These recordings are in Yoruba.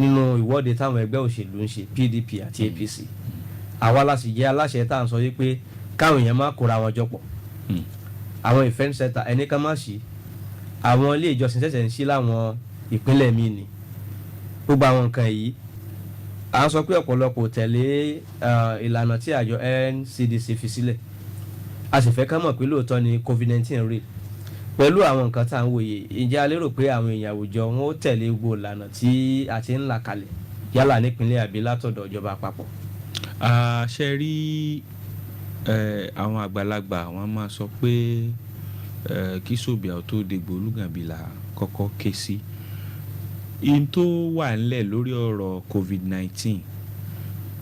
nínú ìwọ́de táwọn ẹgbẹ́ òṣèlú ń ṣe PDP àti APC àwa la sì jẹ́ aláṣẹ tá à ń sọ yìí pé káwọn èèyàn má kóra wọn jọ pọ̀ àwọn event center ẹni kan má ṣí àwọn ilé ìjọsìn ṣẹ̀ṣẹ̀ ń ṣí láwọn ìpínlẹ̀ míì ni gbogbo àwọn nǹkan yìí à ń sọ pé ọ̀pọ̀lọpọ̀ tẹ̀lé ìlànà tí àjọ NCDC fi sílẹ̀ a sì fẹ́ ká mọ̀ pé lóòótọ́ ni COVID-19 rè pẹ̀lú àwọn nǹkan tá à ń wòye ǹjẹ́ a lérò pé àwọn èèyàn àwùjọ wọn ó tẹ̀lé gbogbo ìlànà tí a ti ń là kalẹ̀ yálà nípínlẹ̀ àbí látọ̀dọ̀ ìjọba àpapọ̀. ṣe rí àwọn àgbàlagbà wọn máa sọ pé kí sòbíà tó dégbò olúgànbìlà kọ́kọ́ ké sí in tó wà nílẹ̀ lórí ọ̀rọ̀ COVID-19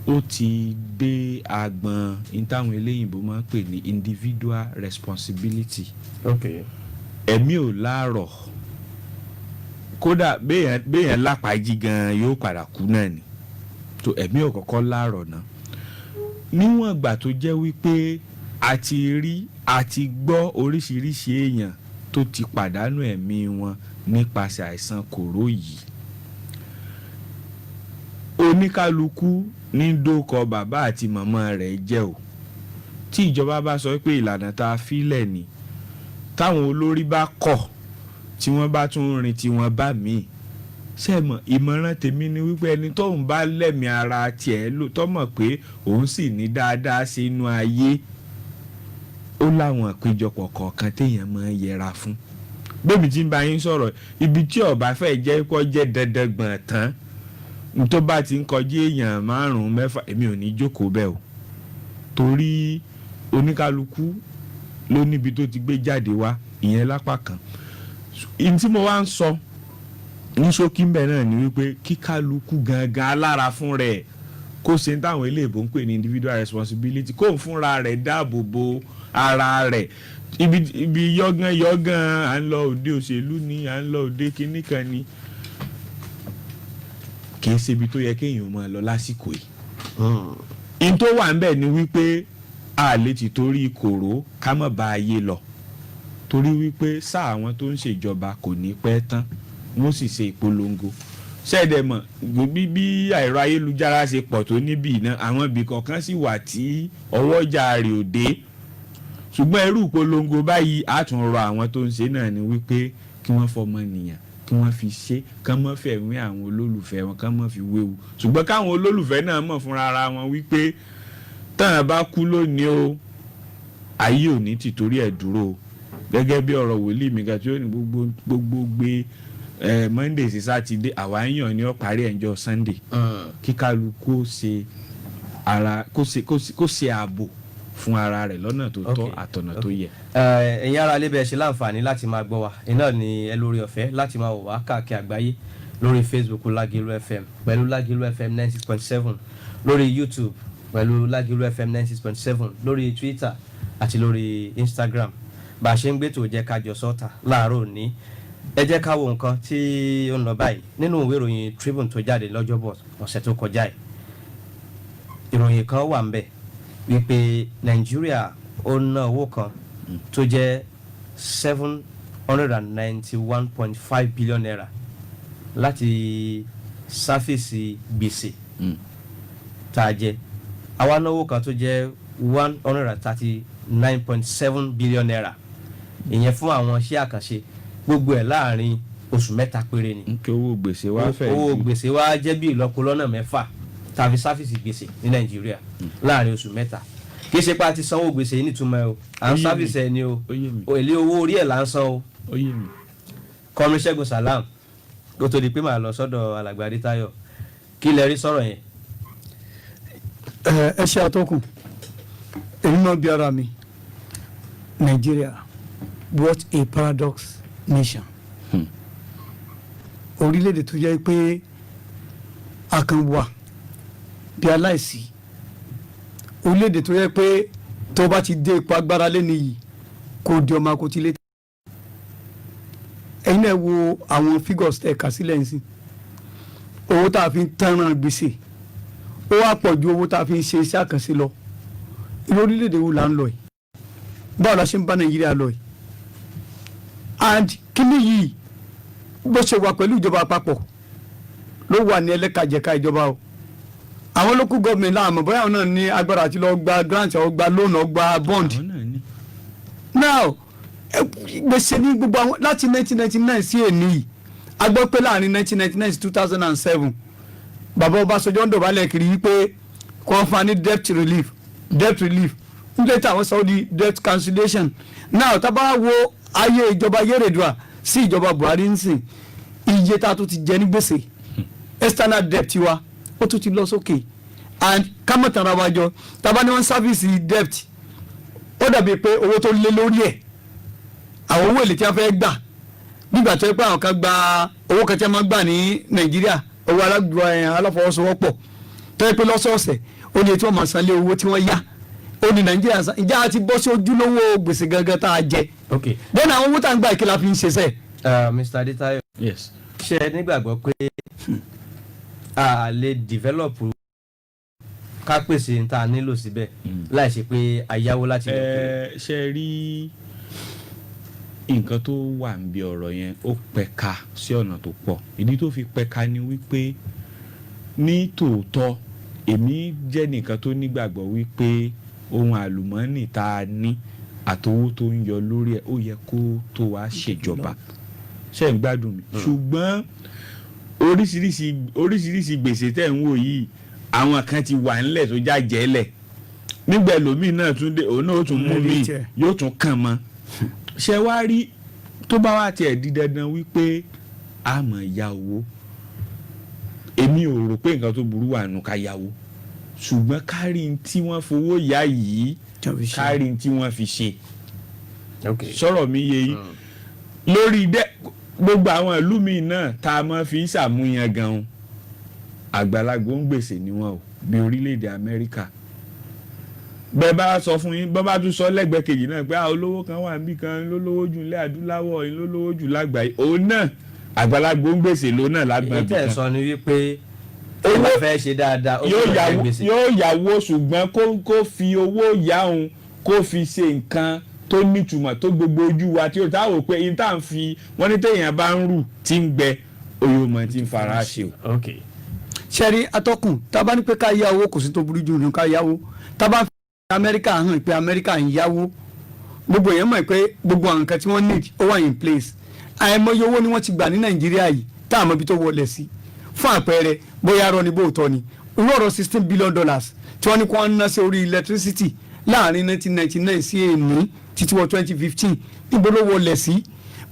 ó ti dé agbọn in táwọn eléyìnbó máa ń pè ní individual responsibility. Okay. Ẹ̀mí ò láàrọ̀ kódà béèyàn lápájí gan yóò padà kú náà ni tó ẹ̀mí ò kọ́kọ́ láàrọ̀ náà níwọ̀n ìgbà tó jẹ́ wípé a ti gbọ́ oríṣiríṣi èèyàn tó ti pàdánù ẹ̀mí wọn nípasẹ̀ àìsàn kòró yìí oníkálukú ní dókọ bàbá àti màmá rẹ̀ jẹ́ o tí ìjọba bá sọ pé ìlànà tá a fílẹ̀ ni táwọn olórí bá kọ̀ tí wọ́n bá tún rìn tí wọ́n bá míì sẹ́mọ̀ ìmọ̀ràn tèmi ni wípé ẹni tóun bá lẹ́mí ara tiẹ̀ ló tọ́mọ̀ pé òun sì ní dáadáa sí inú ayé ó láwọn àpéjọpọ̀ kọ̀ọ̀kan téèyàn máa ń yẹra fún bébí tí ń bá yín sọ̀rọ̀ ibi tí ọba fẹ́ jẹ́ kó jẹ́ dandan gbọ̀n tán tó bá ti ń kọjá èèyàn 5-6 èmi ò ní jókòó bẹ́ẹ̀ o torí oníkálukú ló níbi tó ti gbé jáde wá ìyẹn lápá kan ìyẹn tí mo wá ń sọ ní ṣókí ń bẹ̀ náà ni wípé kíkálukú gangan alára fún rẹ̀ kó ṣe ń táwọn eléèbó ń pè ní individual responsibility kó ń fúnra rẹ̀ dáàbò bo ara rẹ̀ ibi yọ́gán à ń lọ òde òṣèlú ni à ń lọ òde kinní kan ni kì í ṣe ibi tó yẹ kéèyàn máa lọ lásìkò yìí in tó wà ń bẹ̀ ni wípé a lè ti torí kòró ká má ba ayé lọ torí wípé sáà àwọn tó ń ṣèjọba kò ní pẹ́ tán wọ́n sì ṣe ìpolongo ṣẹ́ẹ̀dẹ̀ mọ̀ bí ẹ̀rọ ayélujára ṣe pọ̀ tó níbí náà àwọn ibì kọ̀ọ̀kan sì wà tí ọwọ́jà rẹ̀ ò dé ṣùgbọ́n irú ìpolongo báyìí á tún rọ àwọn tó ń ṣe náà ni wípé kí wọ́n fọmọ nìyàn kí wọ́n fi ṣe kán mọ́ fẹ̀mí àwọn olólùfẹ́ wọn kán mọ́ fi wéwu ṣùgbọ́n káwọn olólùfẹ́ náà mọ̀ fúnra ara wọn wípé táwọn bá kú lónìí o ayé ò ní tìtorí ẹ̀ dúró gẹ́gẹ́ bí ọ̀rọ̀ wòlíì mi gàtí ó ní gbogbo gbé Monday sí Saturday àwa ń yàn ní ó parí ẹ̀jọ́ Sunday kíkálukú ṣe ara kó ṣe ààbò fún ara rẹ̀ lọ́nà tó tọ́ àtọ̀nà tó yẹ. ẹ̀yin ará ilé bẹ́ẹ̀ ṣe láǹfààní láti máa gbọ́ wa iná ni ẹ lórí ọ̀fẹ́ láti máa wò wá káàkiri àgbáyé lórí Facebook Lagelu FM pẹ̀lú Lagelu FM 96.7 lórí YouTube pẹ̀lú Lagelu FM 96.7 lórí Twitter àti lórí Instagram bá a ṣe ń gbé tó Jeka Joso láàárọ̀ òní ẹ jẹ́ ká wo nǹkan tí ó ń lọ báyìí nínú ìwé ìròyìn Tribune tó jáde lọ́jọ́bọ̀ ọ̀sẹ̀ tó kọjá yìí ìròyìn kan wà ń bẹ̀ wípé Nàìjíríà ó ná owó kan tó jẹ́ 791.5 billion naira láti sáfìsì gbèsè tá a jẹ àwa náwó kan tó jẹ́ 139.7 billion naira ìyẹn fún àwọn iṣẹ́ àkànṣe gbogbo ẹ̀ láàrin oṣù mẹ́ta péré ni. owó gbèsè wa fẹ́ owó gbèsè wa jẹ́ bí ìlọ́po lọ́nà 6 tàbí sáfìsì gbèsè ní Nàìjíríà láàrin oṣù mẹ́ta kì í ṣe pé a ti sanwó gbèsè yìí nítumọ̀ o à ń sáfìsì ẹ̀ ni o èlé owó orí ẹ̀ là ń san o. Kọ́mi Ṣẹ́gun Salam kó tó di pé màá lọ sọ́dọ̀ alàgbà Adétayọ̀ kí lẹ rí sọ̀rọ̀ yẹn. ẹ ṣe àtọkùn èmi náà bí ara mi Nigeria what a paradox nation orílẹ̀-èdè tó jẹ́ pé a kan wà bí aláìsí orílẹ̀-èdè tó jẹ́ pé tó bá ti dé ipò agbára lẹ́nu yìí kò di ọmọ akótí létí ẹ̀yin náà wo àwọn figures tẹ̀ kà sílẹ̀ nsìn owó tá a fi ń tánràn gbèsè ó wá pọ̀ ju owó tá a fi ń ṣe iṣẹ́ àkànṣe lọ irú orílẹ̀-èdè wo là ń lọ yìí báwo la ṣe ń bá Nàìjíríà lọ yìí and kíní yìí bó ṣe wà pẹ̀lú ìjọba àpapọ̀ ló wà ní ẹlẹ́kajẹ̀ka ìjọba o àwọn local government láàmú bóyá àwọn náà ní agbára àti lọ gba grant ọ gba loan ọ gba bond now gbèsè ní gbogbo àwọn láti 1999 sí èní yìí a gbọ́ pé láàrin 1999 sí 2007 bàbá Ọbásanjọ́ ń dọ̀bálẹ̀ kiri wípé kò fa ní debt relief nígbà tí àwọn sọ di debt cancellation now tá bá wo ayé ìjọba Yar'Adua sí ìjọba Buhari ń sìn iye tá a tún ti jẹ ní gbèsè external debt wa ó tún ti lọ sókè and kámọ̀tàn ara wájọ tábà ní wọ́n sáfìsì debt ó dàbí pé owó tó lé lórí ẹ̀ àwọn owó èlé tí wọ́n fẹ́ gbà nígbà tó yẹ pé àwọn kan gba owó kan tí wọ́n máa gbà ní Nàìjíríà owó aláfọwọ́sowọ́pọ̀ tó yẹ pé lọ́sọ̀ọ̀sẹ̀ ó ní etí wọ́n máa san lé owó tí wọ́n yá ó ní Nàìjíríà san ìjà àti bọ́ sí ojúlówó gbèsè gangan tá a jẹ. okay then àwọn owó tá à ń gbà ìkìlá fi ń ṣe sẹ́ẹ̀. Mr. Adetayo. yes. ṣé ẹ nígbàgbọ́ pé a lè develop ká pèsè n ta nílò síbẹ̀ láì ṣe pé a yáwó láti lọ kiri. ṣe rí nǹkan tó wà níbi ọ̀rọ̀ yẹn ó pẹ̀ka sí ọ̀nà tó pọ̀ ìdí tó fi pẹ̀ka ni wípé ní tòótọ́ èmi jẹ́ nìkan tó nígbàgbọ́ wípé ohun àlùmọ́ọ́nì tá a ní àtowó tó ń yọ lórí ẹ̀ ó yẹ kó tó wá ṣèjọba ṣe ń gbádùn mi ṣùgbọ́n oríṣiríṣi gbèsè tẹ̀ ń wò yìí àwọn kan ti wà ńlẹ̀ tó já jẹ́lẹ̀ nígbà ẹlòmíì náà tún dé òun náà ó tún mú mi yóò tún kàn mọ́ ṣe wá rí tó bá wà tiẹ̀ di dandan wípé a mọ̀ ya owó èmi ò rò pé nǹkan tó burú wà nù ká yáwó ṣùgbọ́n kárí tí wọ́n fowó yá yìí kárí tí wọ́n fi ṣe sọ̀rọ̀ mi yé yìí lórí gbogbo àwọn ìlú míì náà tá a máa fi ṣàmúyan gan-an àgbàlagbà ń gbèsè ni wọn o bí orílẹ̀-èdè Amẹ́ríkà bẹ́ẹ̀ bá sọ fún yín bọ́ bá tún sọ lẹ́gbẹ̀ẹ́ kejì náà pé olówó kan wà níbì kan lólówó jù nílẹ̀ adúláwọ̀ yìí lólówó jù lágbàáyé òun náà àgbàlagbà ń gbèsè ló náà lágbàáyé. èyí tẹ̀ sọ ni wípé ó bá fẹ́ ṣe dáadáa ó sì fẹ́ gbèsè. yóò yáwó ṣùgbọ́n kó fi owó yá òun kó fi ṣe nǹkan tó nítumọ̀ tó gbogbo ojú wa tí ó táwọn pé yín tá à ń fi wọ́n ní téèyàn bá ń rù tí ń gbẹ oyomọ tí ń fara ṣe o. ṣẹ́rí atọ́kùn tá a bá ní pé ká yá owó kò sí tó burú jù ní ká yáwó tá a bá fi Amẹ́ríkà hàn pé Amẹ́ríkà ń yáwó gbogbo èèyàn mọ̀ pé gbogbo àwọn nǹkan tí wọ́n need ó wà in place àìmọye owó ni wọ́n ti gbà ní Nàìjíríà yìí tá a mọ̀ ibi tó wọlé sí fún àpẹẹrẹ bóyá arọ ni bóòtọ́ ni irú ọ̀rọ̀ $16 billion tí wọ́n ní kó wọ́n ná sí orí electricity láàrin 1999 sí èmi títí wọ 2015 níbo ló wọlé sí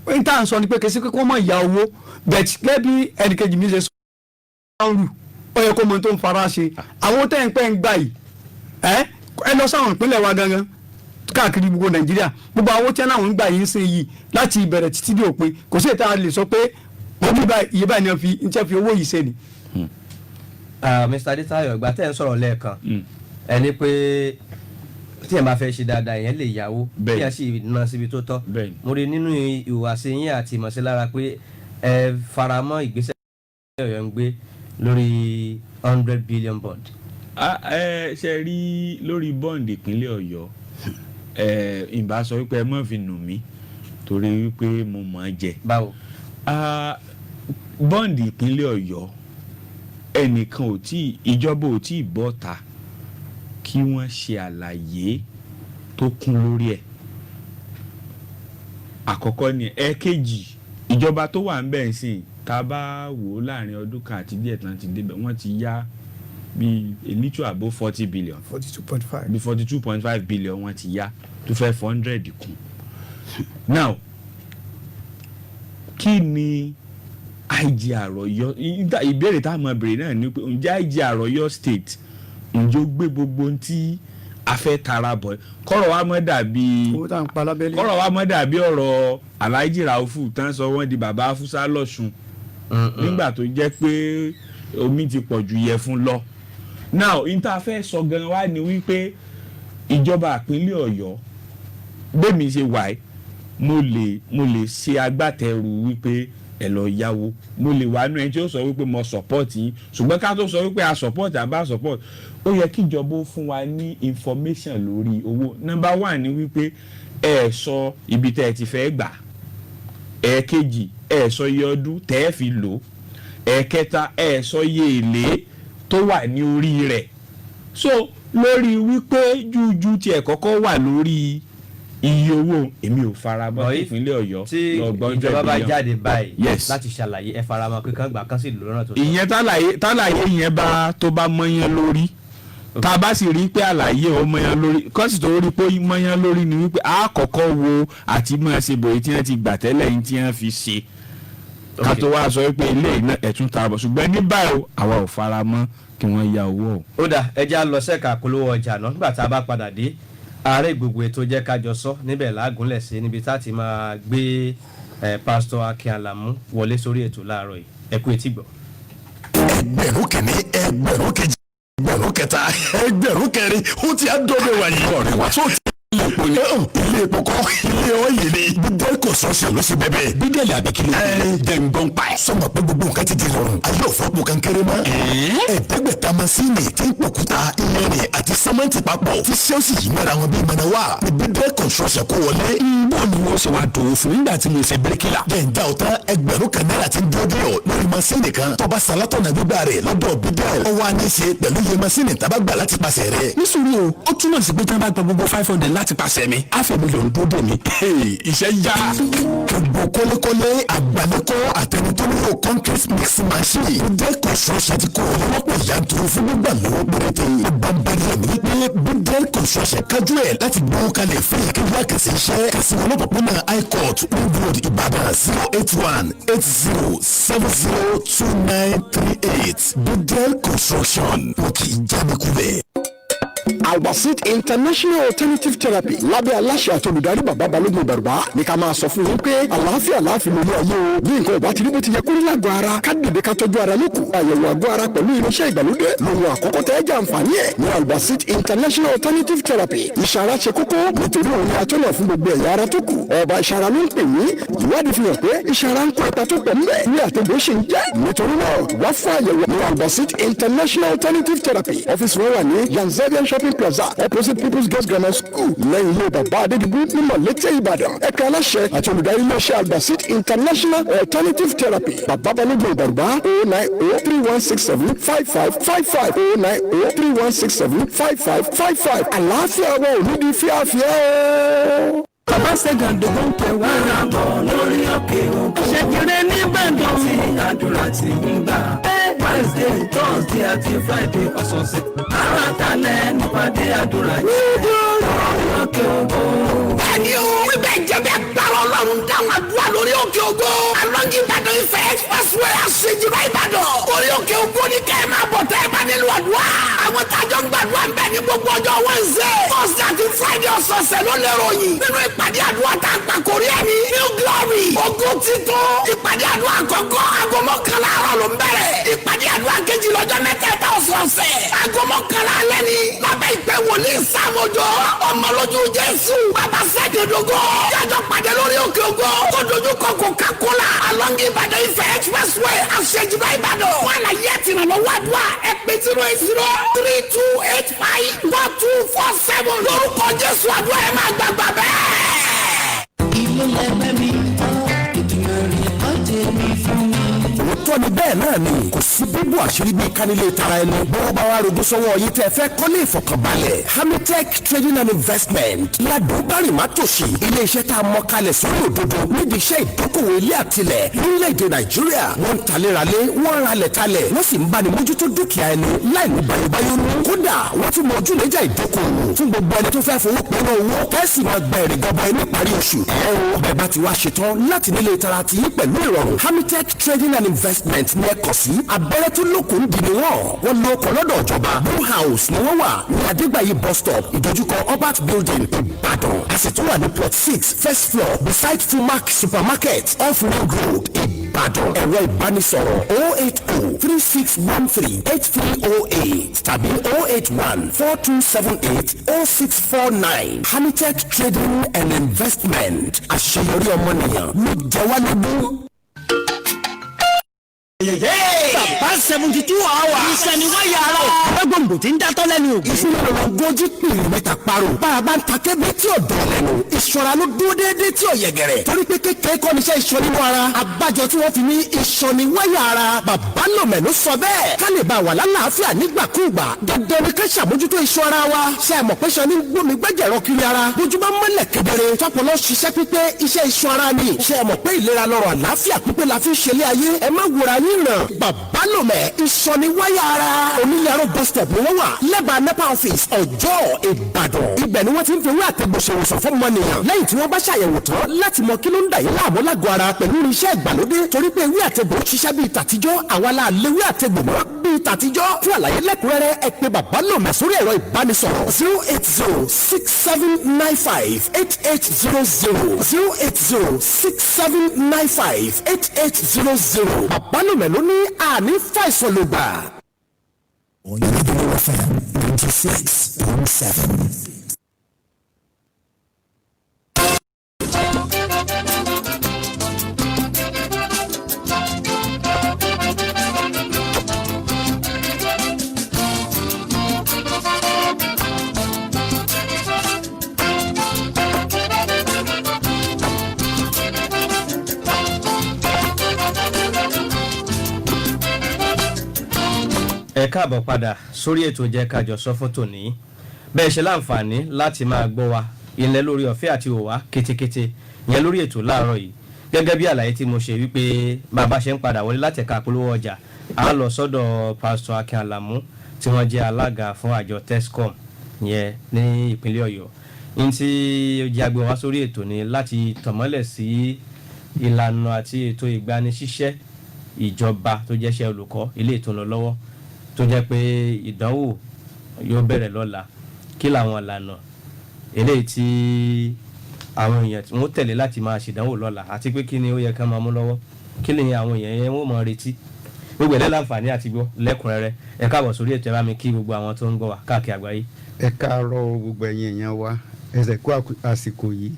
n tá à ń sọ ni pé kèsì pé kó mọ̀ ìyá owó bẹ̀t gẹ́gẹ́ bí ẹnìkejì mi ṣe sọ ọ́n ó yẹ kó mọ tó ń fara ṣe àwọn tẹ́ ń pẹ́ ń gbà yìí ẹ lọ sáwọn ìpínlẹ̀ wa gangan káàkiri gbogbo Nàìjíríà gbogbo àwọn tí wọ́n ń gbà yìí ń sìn yìí láti ìbẹ̀rẹ̀ títí dé òpin kò sí ìta lè sọ pé òbí iye báyìí ni wọ́n fi owó yìí ṣe ni. Mr. Adetayo ìgbà tẹ́ ń sọ̀rọ̀ lẹ́ẹ̀kan ẹni pé tí ẹ máa fẹ́ ṣe dáadáa yẹn lè yáwó bí a sì ná síbi tó tọ́ mo rí nínú ìhùwàsí yín àti ìmọ̀sílára pé ẹ faramọ́ ìgbésẹ̀ Ọ̀yọ́ ń gbé lórí 100 billion bond. ṣe rí lórí bond ìpínlẹ̀ Ọ̀yọ́ ìbá sọ wípé ẹ má fi nù mí torí wípé mo mọ̀ ọ́ jẹ. báwo. bond ìpínlẹ̀ Ọ̀yọ́ ẹnìkan ò tí ìjọba ò tí ì bọ́ ta kí wọ́n ṣe àlàyé tó kún lórí ẹ̀ àkọ́kọ́ ni ẹ̀ẹ̀kejì ìjọba tó wà ń bẹ̀ ń sìn tá a bá wò ó láàrin ọdún kan àti díẹ̀ tán ti débẹ̀ wọ́n ti yá bíi a little above 40 billion 42.5 bíi 42.5 billion wọ́n ti yá tó fẹ́ 400 kún. now kí ni IGR Ọ̀yọ́ ìbéèrè tá a mọ̀ bèrè náà ni pé ǹjẹ́ IGR Ọ̀yọ́ state ǹjẹ́ ó gbé gbogbo ohun tí a fẹ́ tara bọ̀ kọ́rọ̀ wa mọ́ dàbí ọ̀rọ̀ Alhaji Raufu tán sọ wọ́n di bàbá Afusa lọ́sùn nígbà tó jẹ́ pé omi ti pọ̀ ju yẹ fún lọ. now n ta fẹ́ sọ gan wa ni wípé ìjọba ìpínlẹ̀ Ọ̀yọ́ bẹ́ẹ̀mi ṣe wáyé mo lè ṣe agbátẹrù wípé ẹ lọ yáwó mo lè wá nú ẹni tí ó sọ wípé mo support yín ṣùgbọ́n ká tó sọ wípé a support àbá support ó yẹ kí ìjọba ó fún wa ní information lórí owó. number one ni wípé ẹ sọ ibi tẹ́ ẹ ti fẹ́ gbà ẹ̀ẹ̀kejì ẹ sọ iye ọdún tẹ́ ẹ fi lò ẹ̀kẹta ẹ sọ iye èlé tó wà ní orí rẹ̀ so lórí wípé jújú tiẹ̀ kọ́kọ́ wà lórí iye owó èmi ò faramọ́ ìpínlẹ̀ Ọ̀yọ́ tí ìjọba bá jáde báyìí láti ṣàlàyé ẹ faramọ́ pé kán gbà kán sì lò lọ́nà tó tọ́. ìyẹn tálàyé yẹn bá tó bá mọ́yán lórí tá a bá sì rí pé àlàyé ọ mọ́yán lórí kọ́sì tó rí pé mọ́yán lórí ni wípé a kọ́kọ́ wo àti máa ṣe bòye tí wọ́n ti gbà tẹ́lẹ̀ yín tí wọ́n fi ṣe ká tó wá sọ pé ilé iná ẹ̀tún ta bọ̀ ṣùgbọ́n ní báyìí àwa ò faramọ́ kí wọ́n ya owó. ó dà ẹja lọ sẹ́ka polówó ọjà náà nígbà tá a bá padà dé ààrẹ gbogbo ètò Jeka Joso níbẹ̀ lágúnlẹ̀ sí níbi tá a ti máa gbé Pastor Akinade Alamu wọlé sórí ètò láàárọ̀ yìí ẹ kú etí gbọ́. ẹgbẹ̀rún kìíní ẹgbẹ̀rún kejì ẹgbẹ̀rún kẹta ẹgbẹ̀rún kẹrin ó ti á dọ́dọ̀ wáyé ọ̀rẹ́ wa tó ti ilé epo kọ́ ilé ọ̀yẹ́ ni bídẹ́lì construction ló ṣe bẹ́ẹ̀ bídẹ́lì àbíkílẹ̀ dẹ̀ngbọ̀n pa ẹ̀ sọ̀mọ̀ pé gbogbo nǹkan ti di rọrùn ayé òfòpò kankéré mọ́ ẹ̀ẹ́dẹ́gbẹ̀ta masínì tí ń pòkúta iyanrìn àti sẹ́mẹ́ǹtì papọ̀ tí sẹ́ọ̀sì yìí mẹ́ra wọn bí mọ́nà wà ní bídẹ́lì construction kó wọlé bọ́ọ̀lù wọn ṣe wá dòwò fún nígbà tí mo ṣe bíríkìlà dẹ̀ǹdà ọ̀tá ẹgbẹ̀rún kan náírà ti ń dúró lórí masínì kan tọ́ba sálátọ̀nà gbígbà rẹ̀ lọ́dọ̀ bídẹ́lì ọwọ́ á ní ṣe pẹ̀lú iye masínì tábàgbà láti pàṣẹ rẹ̀ nítorí o ó túmọ̀ sí pé tí wọ́n bá gba gbogbo 500 láti pàṣẹ mi àfẹ̀mí ló ń dúró mi. iṣẹ́ yá. gbogbo kọ́lékọ́lé àgbàlẹ́kọ́ àtẹnudọ́lọ́wọ́ concrete mixing machine bídẹ́lì construction ti kọ́ ọlọ́pọ̀ yanturu fún gbígbà lọ́wọ́ gbẹ̀rẹ̀tẹ̀ ìbámbẹ́rẹ́ mi wípé bídẹ́lì construction kájú ẹ̀ láti gbọ́ kalẹ̀ fún ìkéwà kẹsì iṣẹ́ kẹsì wọn lọ́pọ̀pọ̀nà high court ring road Ìbàdàn 08180702938 bídẹ́lì construction wọn kì í jáde kulẹ̀. Albasit International Alternative Therapy lábẹ́ aláṣẹ àti olùdarí bàbá balógun ìbàrùbá ní ká máa sọ fún yín pé àlàáfíà láàfin lórí ayé o bí nǹkan ìbá ti rí bó ti yẹ kó rí lágọ̀ọ́ ara ká dìde ká tọ́jú ara lókù àyẹ̀wò àgọ́ ara pẹ̀lú irinṣẹ́ ìgbàlódé lóhun àkọ́kọ́ tẹ́ jẹ́ àǹfààní ẹ̀ ní Albasit International Alternative Therapy ìṣara ṣe kókó nítorí òun ni atọ́nà fún gbogbo ẹ̀yà ara tó kù ọba ìṣara ló ń pè ní ìwádìí fi hàn pé ìṣara ń kó ipa tó pọ̀ níbẹ̀ ní àtẹ̀gbọ́ ṣe ń jẹ́ nítorí náà wá fún àyẹ̀wò ní Albasit International Alternative Therapy ọ́fíìsì wọn wà ní Yanzarian Shopping Plaza opposite People's Girls Grammar School lẹ́yìn ilé bàbá Adédìgbò ní Mọ̀lété Ìbàdàn ẹ̀ka aláṣẹ àti olùdarí iléeṣẹ́ Albasit International Alternative Therapy bàbá balógun ìbàrùbá 09031675555 09031675555 àlàáfíà wa ò ní di fíafíà o. Bàbá Ṣẹ́gàndó ń pè wá bọ̀ lórí òkè òkú. Ṣèjìrè ní Ìbàdàn tí àdúrà ti ń gbà. Wednesday, Thursday àti Friday ọ̀sọ̀ọ̀sẹ̀. Àràtàlẹ̀ nípàdé àdúrà yìí. Lórí òkè òkú. Bẹ́ẹ̀ni o, ibẹ̀ ìjẹ́bẹ̀ gbàrọ̀ Ọlọ́run dáhùn àdúrà lórí òkè òkú. Along Ìbàdàn Ifẹ̀ Expressway àṣejìrà Ìbàdàn. Orí òkè òkú ni kẹ́ ẹ máa bọ̀ tẹ́ ẹ bá nílò àdúrà. Àwọn tájọ́ ń gbàdúrà ń bẹ̀ ní gbogbo ọjọ́ Wednesday, Thursday àti Friday ọ̀sọ̀ọ̀sẹ̀ ló lè ròyìn. Nínú ìpàdé àdúrà tá a gbà kórí ẹni New Glory ogun titun ìpàdé àdúrà àkọ́kọ́ aago mọ́kànlá àárọ̀ ló ń bẹ̀rẹ̀ ìpàdé àdúrà kejì lọ́jọ́ mẹ́tẹ̀ẹ̀ta ọ̀sọ̀ọ̀sẹ̀ aago mọ́kànlá alẹ́ ni lábẹ́ ìpè wòlíì Sàmójó ọmọlójú Jésù bàbá Ṣẹ́gàndógó jájọ́ pàdé lórí òkè ògo kó dojú kọ Coca-Cola along Ìbàdàn Ifẹ̀ Expressway àṣejìrà Ìbàdàn wọn àlàyé àtìrànlọ́wọ́ àdúrà ẹ̀pẹ́ 08032854247 lórúkọ Jésù àdúrà ẹ̀ máa gbàgbà bẹ́ẹ̀. Ilé ẹgbẹ́ mi tán, ìdùnnú rẹ̀ ọ̀jẹ̀ mi fún mi. Òótọ́ ni bẹ́ẹ̀ náà ni kò sí bíbú àṣírí bíi kánilé tara ẹni bọ́wọ́ bá wá rojú sọ́wọ́ yìí tẹ́ fẹ́ kọ́lé ìfọ̀kànbalẹ̀ Hamitech Trading and Investment ládùúgbàrì má tòṣì ilé-iṣẹ́ tá a mọ kalẹ̀ sórí òdodo nídìí iṣẹ́ ìdókòwò ilé àtilẹ̀ lórílẹ̀‐èdè Nàìjíríà wọ́n ń taléralé wọ́n ń ralẹ̀ talẹ̀ wọ́n sì ń báni mójútó dúkìá ẹni láì ní bayóbayó nú kódà wọ́n tún mọ ojúlẹ̀jà ìdókòwò fún gbogbo ẹni tó fẹ́ fowó pẹ̀lú owó kẹ́sì máa gba èrè gọba ẹni parí oṣù ọbẹ̀ bá ti wá ṣetán láti nílé ìtara ti yí pẹ̀lú ìrọ̀rùn Hamitech Trading and Investment ní ẹ̀kọ́ sí abẹ́rẹ́ tó lókun dì ní wọ́n lo ọkọ̀ lọ́dọ̀ ìjọba Blue House ni wọ́n wà ní Adégbàyí bus stop ìdojúkọ Albert Building Ìbàdàn àṣetún wà ní plot 6 first floor beside Fumac supermarket off Ring Road Ìbàdàn ẹ̀rọ ìbánisọ̀rọ̀ 08036138308 tàbí 08142780649 Hamitech Trading and Investment àṣeyọrí ọmọnìyàn ló jẹ́ wá lógún. Bàbá 72 hours. iṣẹ́ ni wáyà ara. gbogbo tí ń dátọ́ lẹ́nu. ìṣúná lọ́wọ́ gojú pìlì mẹ́ta parọ́. bá a bá ń ta kébé tí ò dán lẹ́nu. ìṣọ́ra ló dúró déédéé tí ò yẹgẹrẹ. torí pé kékeré kọ́ níṣẹ́ ìṣọ́ nínú ara. àbájọ tí wọ́n fi ní ìṣọ́ ni wáyà ara. bàbá lòmẹ̀ ló sọ bẹ́ẹ̀. ká lè bá wà lálàáfíà nígbàkúùgbà. dandan ni ká ṣàmójútó ìṣọ́ ara wa. ṣe é mọ̀ pé ṣe ní gbómi gbẹ́jẹ̀rọ kiri ara. bójúmọ́ mọ́lẹ̀ kedere. tọpọlọ ṣiṣẹ́ pípé iṣẹ́ ìṣọ́ ara ni. ṣe é mọ̀ pé ìlera lọ́rọ̀ àlàáfíà pípé la fi ń ṣe ilé ayé. ẹ má wòra yín ràn. bàbá lòmẹ̀ ìṣọ́ ni wáyà ara. onílẹ̀rọ bus stop ni wọ́n wà. lẹ́bàá nepa office ọjọ́ ìbàdàn. ibẹ̀ ni wọ́n ti ń fi ewé àtẹ̀gbọ̀sẹ̀wòsàn fún ọmọnìyàn. lẹ́yìn tí wọ́n bá ṣàyẹ̀wò tán láti mọ kí ló ń dà yín láàmú lágọ̀ọ́ ara pẹ̀lú irinṣẹ́ ìgbàlódé. torí pé ewé àtẹ̀gbọ̀ ṣiṣẹ́ bíi tàtijọ́ àwa la léwé àtẹ̀gbọ̀ mọ́ bíi tàtijọ́. fún àlàyé lẹ́kùnrẹ́rẹ́ ẹ pè bàbá lòmẹ̀ sórí ẹ̀rọ ìbánisọ̀rọ̀ 08067958800 08067958800. bàbá lòmẹ̀ ló ní àní fàìsàn ló gbà. Lagelu FM 96.7. ẹ káàbọ̀ padà sórí ètò Jeka Joso fún tòní. bẹ́ẹ̀ ṣe láǹfààní láti máa gbọ́ wa ilẹ̀ lórí ọ̀fẹ́ àti òwá kétékété yẹn lórí ètò láàárọ̀ yìí. gẹ́gẹ́ bí àlàyé tí mo ṣe wípé bàbá ṣe ń padà wọlé láti ẹ̀ka àpolówó ọjà a lọ sọ́dọ̀ Pastor Akinade Alamu tí wọ́n jẹ́ alága fún àjọ Tescom yẹn ní ìpínlẹ̀ Ọ̀yọ́. ní tí ó jẹ́ agbé wá sórí ètò ni láti tọ̀mọ́lẹ̀ sí ìlànà àti ètò ìgbanisíṣẹ́ ìjọba tó jẹ́ṣẹ́ olùkọ́ ilé ètò ń lọ lọ́wọ́ tó jẹ́ pé ìdánwò yóò bẹ̀rẹ̀ lọ́la. kí làwọn ìlànà eléyìí tí àwọn èèyàn tí wọ́n tẹ̀lé láti máa ṣèdánwò lọ́la àti pé kí ni ó yẹ ká máa mú lọ́wọ́, kí ni àwọn èèyàn yẹn wọ́n máa retí. gbogbo ẹ̀lẹ́ láǹfààní àti gbọ́ lẹ́kùnrẹ́rẹ́. ẹ káàbọ̀ sórí ètò ẹ bá mi kí gbogbo àwọn tó ń gbọ́ wa káàkiri àgbáyé. ẹ káàárọ̀ gbogbo ẹ̀yin èèyàn wa ẹsẹ̀ kú àsìkò yìí.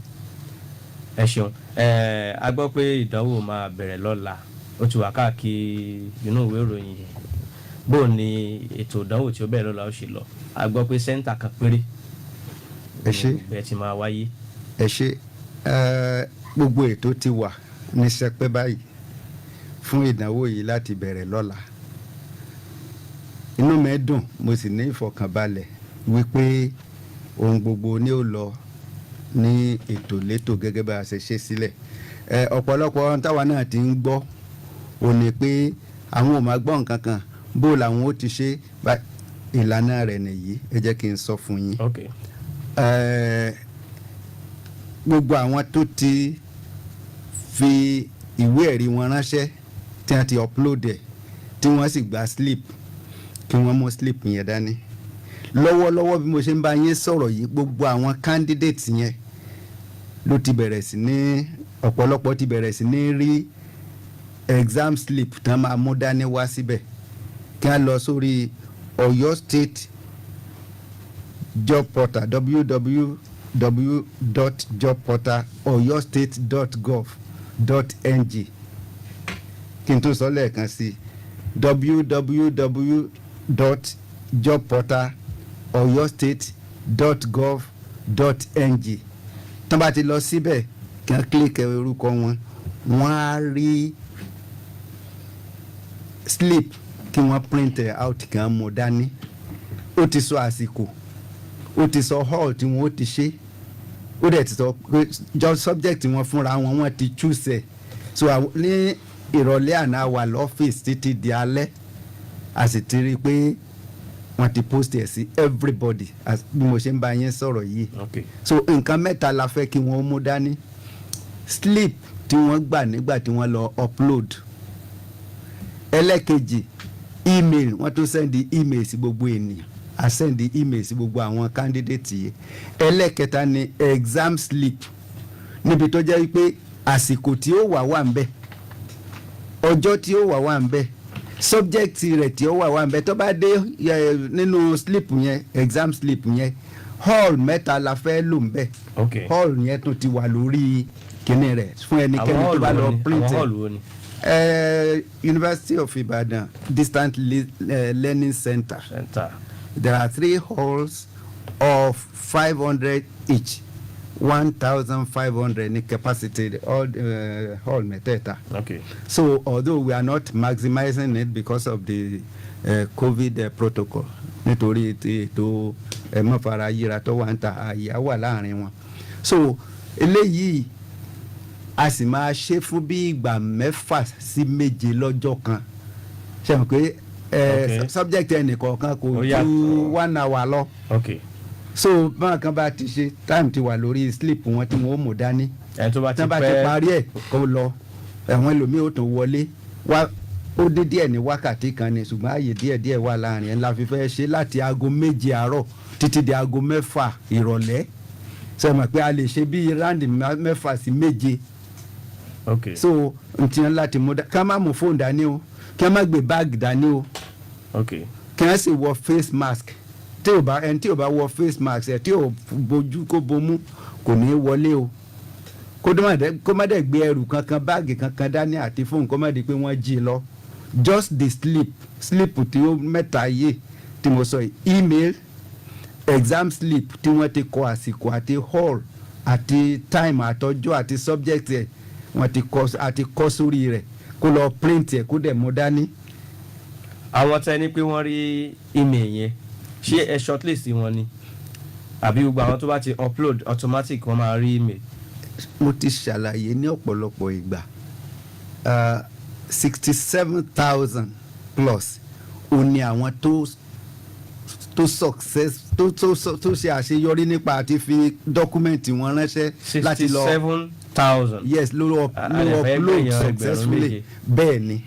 ẹ ṣeun. A gbọ́ pé ìdánwò máa bẹ̀rẹ̀ lọ́la, ó ti wà káàkiri inú ìwé ìròyìn. bó ni ètò ìdánwò tí ó bẹ̀rẹ̀ lọ́la ó ṣe lọ? A gbọ́ pé sẹ́ńtà kan péré bẹ́ẹ̀ ti máa wáyé. ẹ ṣe gbogbo ètò ti wà ní sẹpẹ́ báyìí fún ìdánwò yìí láti bẹ̀rẹ̀ lọ́la. inú mi dùn mo sì ní ìfọ̀kànbalẹ̀ wípé ohun gbogbo ni ó lọ ní ètò létò gẹ́gẹ́ bá a ṣe ṣe sílẹ̀. ọ̀pọ̀lọpọ̀ táwa náà ti ń gbọ́ ò ní pé àwọn ò máa gbọ́ nǹkan kan bó làwọn ó ti ṣe ìlànà rẹ̀ nìyí. ẹ jẹ́ kí n sọ fún yín. gbogbo àwọn tó ti fi ìwé ẹ̀rí wọn ránṣẹ́ tí wọ́n ti upload ẹ̀ tí wọ́n sì gba slip kí wọ́n mú slip yẹn dání. lọ́wọ́lọ́wọ́ bí mo ṣe ń bá yín sọ̀rọ̀ yìí gbogbo àwọn candidates yẹn ló ti bẹ̀rẹ̀ sí ní ọ̀pọ̀lọpọ̀ ti bẹ̀rẹ̀ sí ní rí exam slip tán máa mú dání wá síbẹ̀ kí wọ́n lọ sórí Oyo State job portal www.jobportal.oyostate.gov.ng kí n tó sọ lẹ́ẹ̀kan sí www.jobportal.oyostate.gov.ng tán bá ti lọ síbẹ̀ kí wọ́n kílíkì orúkọ wọn wọ́n á rí slip kí wọ́n print out kí wọ́n mú dání. ó ti sọ àsìkò, ó ti sọ hall tí wọ́n ó ti ṣe, ó dẹ̀ ti sọ pé job subject wọn fúnra wọn wọ́n ti choose ẹ̀. so ní ìrọ̀lẹ́ àná wà lọ́fíìsì títí di alẹ́ a sì ti rí i pé wọ́n ti post ẹ̀ sí everybody bí mo ṣe ń bá yẹn sọ̀rọ̀ yìí. so nǹkan mẹ́ta la fẹ́ kí wọ́n mú dání. slip tí wọ́n gbà nígbà tí wọ́n lọ upload. ẹlẹ́kejì email, wọ́n tún send email sí gbogbo ènìyàn, a send email sí gbogbo àwọn candidate yìí. ẹlẹ́kẹta ni exam slip níbi tó jẹ́ pé àsìkò tí ó wà ń bẹ̀, ọjọ́ tí ó wà ń bẹ̀, subject rẹ̀ tí ó wà ń bẹ̀. tó bá dé nínú slip yẹn, exam slip yẹn, hall mẹ́ta la fẹ́ lò ń bẹ̀. hall yẹn tún ti wà lórí kíní rẹ̀ fún ẹnikẹ́ni tó bá lọ print. University of Ibadan Distant Learning Center. There are 3 halls of 500 each. 1,500 in capacity, all hall meteta. Okay. So although we are not maximizing it because of the COVID protocol, nítorí ètò mọ́fara yíra tó wà ń ta àyà wà láàrin wọn. So eléyìí a sì máa ṣe fún bí ìgbà 6 sí 7 lọ́jọ́ kan. Ṣé mo pé subject ẹnìkọ̀ọ̀kan kò ju 1 hour lọ. Okay. So báwọn kan bá ti ṣe time ti wà lórí sleep wọn tí wọn ó mú dání. ẹni tó bá ti parí ẹ̀ kó lọ ẹ̀wọ̀n ẹlòmíì ó tún wọlé wá ó dé díẹ̀ ní wákàtí kan ni ṣùgbọ́n ààyè díẹ̀ wà láàrin ẹ̀ ńlá fi fẹ́ ṣe láti aago 7 àárọ̀ títí di aago 6 ìrọ̀lẹ́. Ṣé mọ̀ pé a lè ṣe bí ráǹdì 6 sí 7. Okay. So n ti yan láti mú ká má mú fóònù dání o kí wọ́n má gbé báàgì dání o. Okay. Kí wọ́n sì wọ face mask. Tí ò bá wọ face mask ẹ̀ tí ò bójú kó bomú kò ní wọlé o. Kó má dẹ̀ gbé ẹrù kankan báàgì kankan dání àti fóònù kó má di pé wọ́n jí lọ. Just the sleep tí ó mẹ́ta yé tí mo sọ yìí email exam slip tí wọ́n ti kọ àsìkò àti hall àti time àtọjọ́ àti subject ẹ̀ wọ́n ti kọ sórí rẹ̀ kó lọ print ẹ̀ kó dẹ̀ mú dání. Àwọn tẹ́ ní pé wọ́n rí email yẹn ṣé ẹ shortlist wọn ni àbí gbogbo àwọn tó bá ti upload automatic wọ́n máa rí email. Mo ti ṣàlàyé ní ọ̀pọ̀lọpọ̀ ìgbà 67,000 plus ó ní àwọn tó success tó ṣe àṣeyọrí nípa àti fi dọ́kúmẹ̀ntì wọn ránṣẹ́ láti lọ 67,000. yes ló upload successfully bẹ́ẹ̀ ni.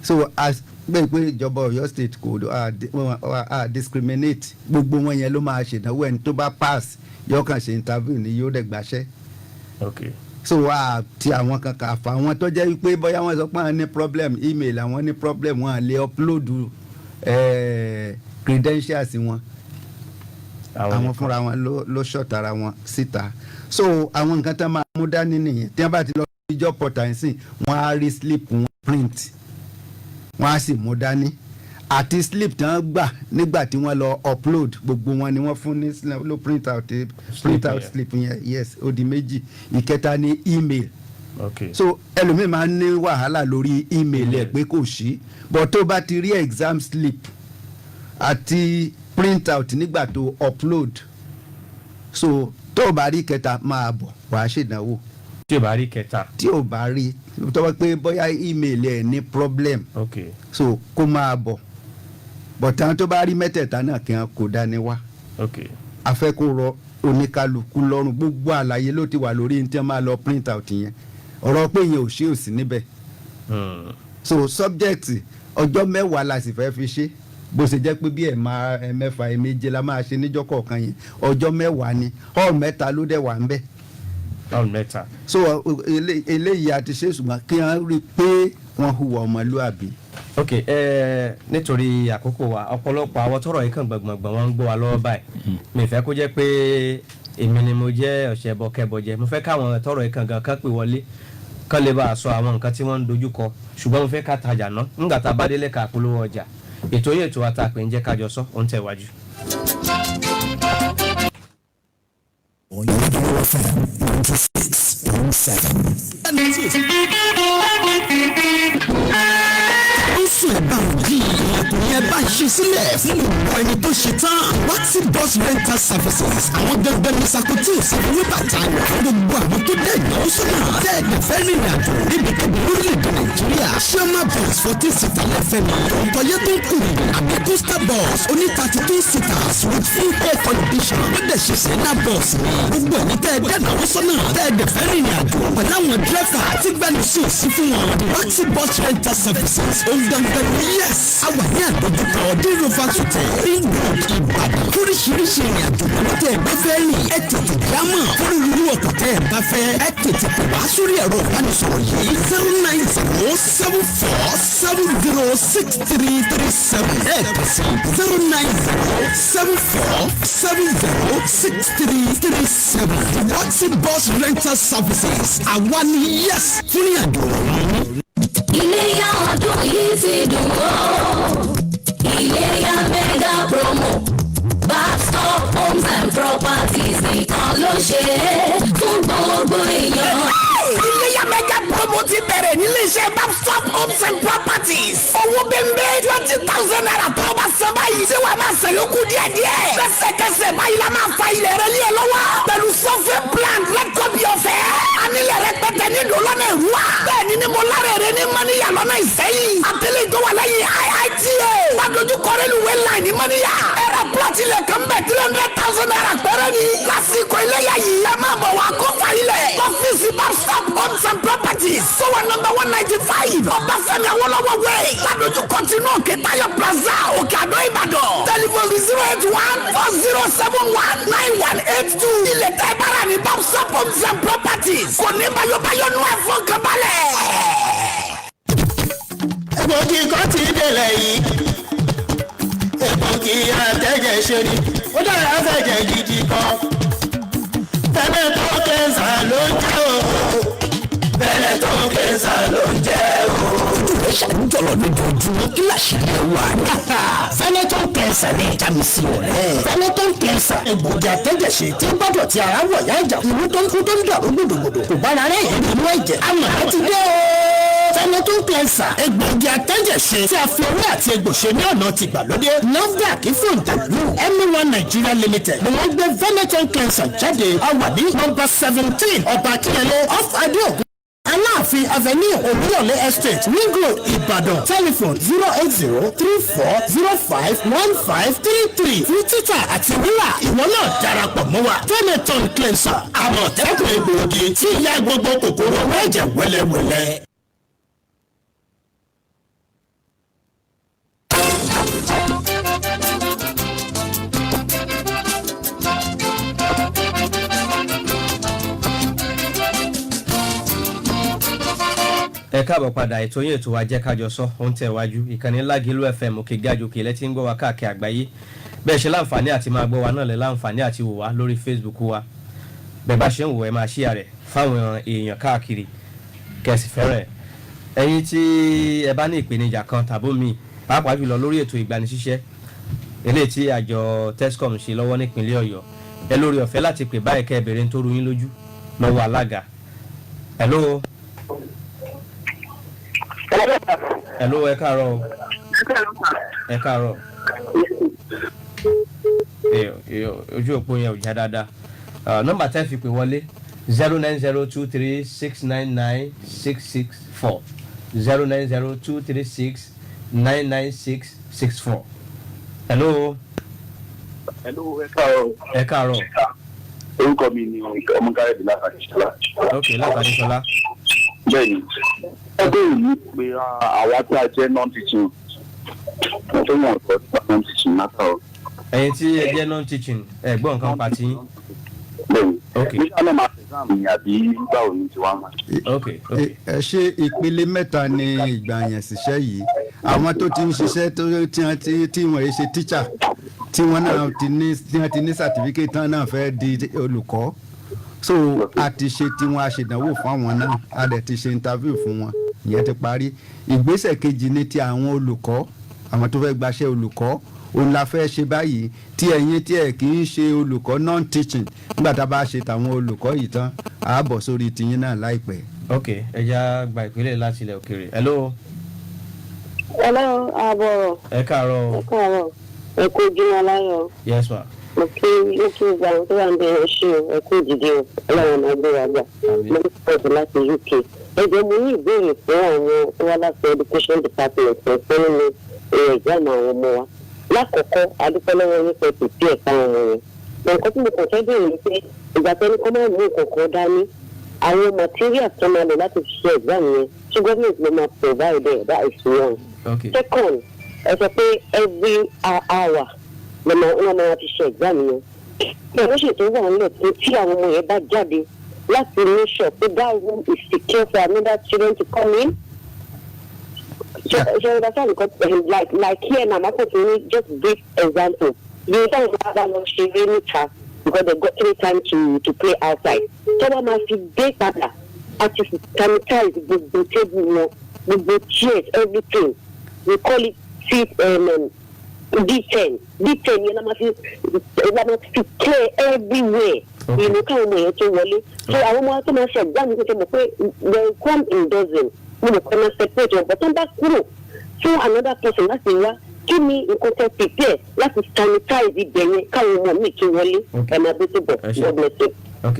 So as bẹ́ẹ̀ pé ìjọba Oyo State kò discriminate gbogbo wọn yẹn ló máa ṣèdánwò ẹni tó bá pass yóò kàn ṣe interview ni yóò dẹ̀ gbàṣẹ́. Okay. So ti àwọn kankan àfa àwọn tó jẹ́ wípé bóyá wọ́n sọ pé àwọn ní problem email àwọn ní problem wọn lè upload credentials wọn àwọn fúnra wọn ló short ara wọn síta. So àwọn nǹkan tó máa mú dání nìyẹn tí wọ́n bá ti lọ sí job portal yìí wọ́n á rí slip wọn print wọ́n á sì mú dání àti slip tí wọ́n gbà nígbà tí wọ́n lọ upload gbogbo wọn ni wọ́n fún ní ló print out slip yẹn yes ó di méjì. Ìkẹta ní email. Okay. So ẹlòmíì máa ń ní wàhálà lórí email ẹ̀ pé kò sí but tó bá ti rí exam slip àti print out nígbà tó upload so tó bá rí kẹta máa bọ̀ wàá ṣèdánwò. Tí ò bá rí kẹta. Tí ò bá rí tó bá pé bóyá email ẹ̀ ní problem. Okay. So kó máa bọ̀ but àwọn tó bá rí mẹ́tẹ̀ẹ̀ta náà kí wọ́n kó dání wá. Okay. A fẹ́ kó rọ oníkálukú lọ́rùn gbogbo àlàyé ló ti wà lórí ní tí wọ́n máa lọ print out yẹn ọ̀rọ̀ pé yẹn ò ṣe òsì níbẹ̀. So subject ọjọ́ 10 la sì fẹ́ fi ṣe bó ṣe jẹ́ pé bí 6 7 la máa ṣe níjọ́ kọ̀ọ̀kan yẹn ọjọ́ 10 ni hall 3 ló dẹ̀ wà ń bẹ̀. Hall 3. So eléyìí àti ṣe ṣùgbọ́n kí wọ́n rí i pé wọ́n hùwà ọmọlúàbí. Ok, nítorí àkókò wa ọ̀pọ̀lọpọ̀ àwọn tọrọ yìí kàn gbọ̀ngbọ̀ngbọ̀n wọn ń gbọ́ wa lọ́wọ́ báyìí mi fẹ́ kó jẹ́ pé èmi ni mo jẹ́ ọ̀sẹ̀ bọ̀kẹ́bọ̀jẹ́ mo fẹ́ káwọn tọrọ yìí kàn gan kán pè wọlé kán lè bá a sọ àwọn nǹkan tí wọ́n ń dojú kọ ṣùgbọ́n mo fẹ́ ká tajà ná nígbà tá a bá délé ká polówó ọjà ètò yìí ètò àtàpè ń jẹ́ Ká Jọsọ ó ń tẹ̀wájú. Oṣù ẹ̀bá òjì ìyàtọ̀ yẹn bá ṣe sílẹ̀ fún gbogbo ẹni tó ṣe tán. Waxy Bus Rental Services àwọn dandan ní sakoto ìsàlùwé bàtà rẹ̀ fún gbogbo àwọn tó dẹ̀ ìnáwó sọ́nà. Tẹ́ẹ̀dẹ̀ fẹ́ rìnrìn àjò níbikíbi lórílẹ̀‐èdè Nàìjíríà. Ṣéọ́mà bus 14 seater lẹ́fẹ̀ mi. Tọ̀yẹ́ tó ń kù àbí coaster bus oní 32 seaters with full air condition. Ó dẹ̀ ṣe sẹ́nà bus ni. Gbogbo ẹni tẹ́ẹ̀dẹ̀ ìnáwó sọ́nà. Tẹ́ẹ̀dẹ̀ fẹ́ rìnrìn àjò pẹ̀lú àwọn dírẹ́fà àti gbẹ́nusí òsì fún wọn. Waxy Bus Rental Services ó ń dandan ní yes. Àwọn ní àdójúkọ dèrò fásitì ring road Ìbàdàn. Oríṣiríṣi ìrìn àjò lọ́wọ́ tẹ́ ẹ bá fẹ́ rìn. Ẹ tètè dámọ̀ fún irú ọkọ̀ tẹ́ ẹ bá fẹ́. Ẹ tètè pè wá sórí ẹ̀rọ ìbánisọ̀rọ̀ yìí 09074706337. Ẹ̀ẹ́dẹ̀sí 09074706337. Waxy Bus Rental Services àwa ni yes fún ìrìn àjò ọ̀hún. Iléyá ọdún yìí ti dùn ó. Iléyá mega promo. Pastor Homes and Properties nìkan ló ṣe é fún gbogbo èèyàn. Iléyá mega promo ti bẹ̀rẹ̀ nílé iṣẹ́ Pastor Homes and Properties. Owó bẹ́ẹ̀ 20,000 naira tó bá san báyìí tí wàá máa san yòókù díẹ̀díẹ̀. Lẹ́sẹ̀kẹsẹ̀ báyìí la máa fa ilẹ̀ rẹ lé ẹ lọ́wọ́. Pẹ̀lú survey plan lẹ́kọ̀ọ́ bí ọ̀fẹ́. Anílẹ̀ rẹpẹtẹ nílò lọ́nà ìrúwà. Bẹ́ẹ̀ni ni mo lára rẹ ní Mọ́níyà lọ́nà Ìsẹ́yìn. Àtẹlẹ́ ìjọba lẹ́yìn IITA. Wàdójú kọ́rẹ́lù wẹ́láì ní Mọ́níyà. Ẹ̀rọ plọ́tì lẹ̀ kàn bẹ̀ 300,000 naira pẹ́rẹ́ ni. Lásìkò iléyá yìí ẹ máa bọ̀ wá kó fa ilẹ̀. Ọ́fíìsì Pastor Homes and Properties. Sọ́wọ́ nọ́mbà 195. Ọbáfẹ́mi Awólọ́wọ̀ way. Ládójú kọ́ntínú Temitayo Plaza Òkè Àdó Ìbàdàn. Tẹlifóònù 081-4071-9182. Ilẹ̀ tẹ́ bára ní Pastor Homes and Properties. Kò ní bayọ̀bayọ̀ nú ẹ̀fọ́ kabalẹ̀. Egbògi kan ti délẹ̀ yìí. Egbògi àtẹ̀jẹ̀ ṣe ni. Ó dára àtẹ̀jẹ̀ gidi kan. Tẹ́lẹ̀ tó kẹ́sà ló ń jẹ́ o. Tẹ́lẹ̀ tó kẹ́sà ló ń jẹ́ o. Ojú rẹ̀ ṣàlùjọ̀rọ̀ lójoojúmọ́ kí làṣírí ẹ̀ wà ní. Fẹ́lẹ́tọ̀n kẹ́sà ní ìjámi sí ọ̀rẹ́. Fẹ́lẹ́tọ̀n kẹ́sà egbògi àtẹ̀jẹ̀ṣe tí ń bọ́dọ̀ tí ara wọ̀ yá ìjà. Ìlú tó ń kú tó ń dàrú gbòdògbòdò. Kò bára rẹ̀ yẹn nínú ẹ̀jẹ̀. Àmọ̀ láti dé o. Fẹ́lẹ́tọ̀n kẹ́sà egbògi àtẹ̀jẹ̀ṣe tí a fi ewé àti egbò ṣe ní ọ̀nà ti gbàlódé. NAFDAC fún ìdàlú M1 Nigeria Limited ni wọ́n gbé Fẹ́lẹ́tọ̀n kẹ́sà jáde. A wà ní nọ́mbà 17 Ọba Akínyẹlé off Adéògùn. Aláàfin Avenue Olúyọ̀lé Estate Ring Road Ìbàdàn. Telephone 08034051533. Fún títà àti rírà ìwọ náà darapọ̀ mọ́ wa. Fẹ́lẹ́tọ̀n cleanser àmọ̀tẹ́kùn egbòogi tí ìyá gbogbo kòkòrò ẹ̀jẹ̀ wẹ́lẹ́wẹ́lẹ́. ẹ káàbọ̀ padà ètò yín ètò wa Jeka Joso ó ń tẹ̀wájú ìkànnì Lagelu FM òkè gájú òkè lẹ́tí ń gbọ́ wa káàkiri àgbáyé bẹ́ẹ̀ ṣe láǹfààní àti máa gbọ́ wa náà lẹ́ láǹfààní àti wò wá lórí Facebook wa bẹ́ẹ̀ bá ṣe ń wò ẹ máa share rẹ̀ fáwọn èèyàn káàkiri kẹ́sì fẹ́rẹ̀ ẹ̀yin tí ẹ bá ní ìpèníjà kan tàbó mi pàápàá jùlọ lórí ètò ìgbanisíṣẹ́ eléyìí tí àjọ Tescom ṣe lọ́wọ́ nípínlẹ̀ Ọ̀yọ́ ẹ lórí ọ̀fẹ́ láti pè báyìí kẹ́ ẹ bèrè ń tó rú yín lójú lọ́wọ́ alága. Hello. Hello, ẹ káàárọ̀. Ẹ káàárọ̀. Ojú òpó yẹn ò já dáadáa. Nọ́mbà tẹ́ fi pè wọlé 09023699664 09023699664. Hello. Hello, ẹ káàárọ̀. Ẹ káàárọ̀. Orúkọ mi ni Ọmọkáyọ̀dé Lákàdíṣọlá. Ok, Lákàdíṣọlá. Bẹ́ẹ̀ni, ẹgbẹ́ ìlú pé àwa tí a jẹ́ non-teaching wọ́n tó yàn ọ̀pọ̀ nípa non-teaching náà. Ẹ̀yin tí ẹ jẹ́ non-teaching ẹ gbọ́ nǹkan pa tí. Bẹ́ẹ̀ni, ok. nígbà náà máa exam ni àbí nígbà òní ti wá máa. Ok, ok. Ẹ ṣe ìpele mẹ́ta ní ìgbà yẹn ṣiṣẹ́ yìí àwọn tó ti ń ṣiṣẹ́ tí wọ́n ṣe teacher tí wọ́n náà ti ní certificate tán náà fẹ́ di olùkọ́ so a ti ṣe tí wọ́n a ṣèdánwò fún àwọn náà a dẹ̀ ti ṣe interview fún wọn ìyẹn ti parí ìgbésẹ̀ kejì ní ti àwọn olùkọ́ àwọn tó fẹ́ gbaṣẹ́ olùkọ́ òun la fẹ́ ṣe báyìí tí ẹ̀yin tí ẹ̀ kì í ṣe olùkọ́ non-teaching nígbà tá a bá ṣe tàwọn olùkọ́ yìí tán a bọ̀ sórí tiyín náà láìpẹ́. ok ẹ já gba ìpínlẹ̀ láti ilẹ̀ òkèèrè. Hello. Hello, àbọ̀rọ̀. Ẹ káàárọ̀. Ẹ káàárọ̀. Ẹ kú ojúmọ́ láyọ̀. Yes ma. Mo kí ìgbà tó wà ń bẹ̀rẹ̀ ṣe o, ẹ kú ìdíje o, ọlọ́run máa gbé wa gbà. Mo ń pọ̀jù láti UK. Ẹgbẹ́ mo ní ìbéèrè fún àwọn tó wá láti education department fún nínú ìjáàmù àwọn ọmọ wa. Lákọ̀ọ́kọ́, adúpẹ́ lọ́wọ́ yín pé kò sí ẹ̀ka àwọn yẹn. Nǹkan tí mo kàn fẹ́ bèèrè ni pé ìgbà tẹ́ni kọ́ máa mú nǹkan kan dání. Àwọn materials tó máa lò láti ṣe exam yẹn, ṣé government ló máa provide it? That is one. Okay. Second, ẹ sọ pé every hour wọ́n máa fi ṣe exam yẹn. Bẹ́ẹ̀ ṣètò wà nílẹ̀ pé tí àwọn ọmọ yẹn bá jáde láti make sure pé that room is secure for another student to come in. So understand because like here na mako to me just brief example. The time we have no ṣeré níta because they got 3 times to play outside. So wọ́n máa fi dé padà àti sanitize gbogbo table wọn gbogbo chairs everything we call it D10 yẹn la máa fi clear everywhere ìlú káwọn ọmọ yẹn tó wọlé so àwọn ọmọ tó máa ṣe exam ní kókó mọ̀ pé they come in dozen mo mọ̀ pé máa separate wọn but tó ń bá kúrò fún another person láti wá kí ni nǹkan tó prepare láti sanitize ibẹ̀ yẹn káwọn ọmọ mi tó wọlé ẹ̀ máa bí tó bọ̀ God bless you. ok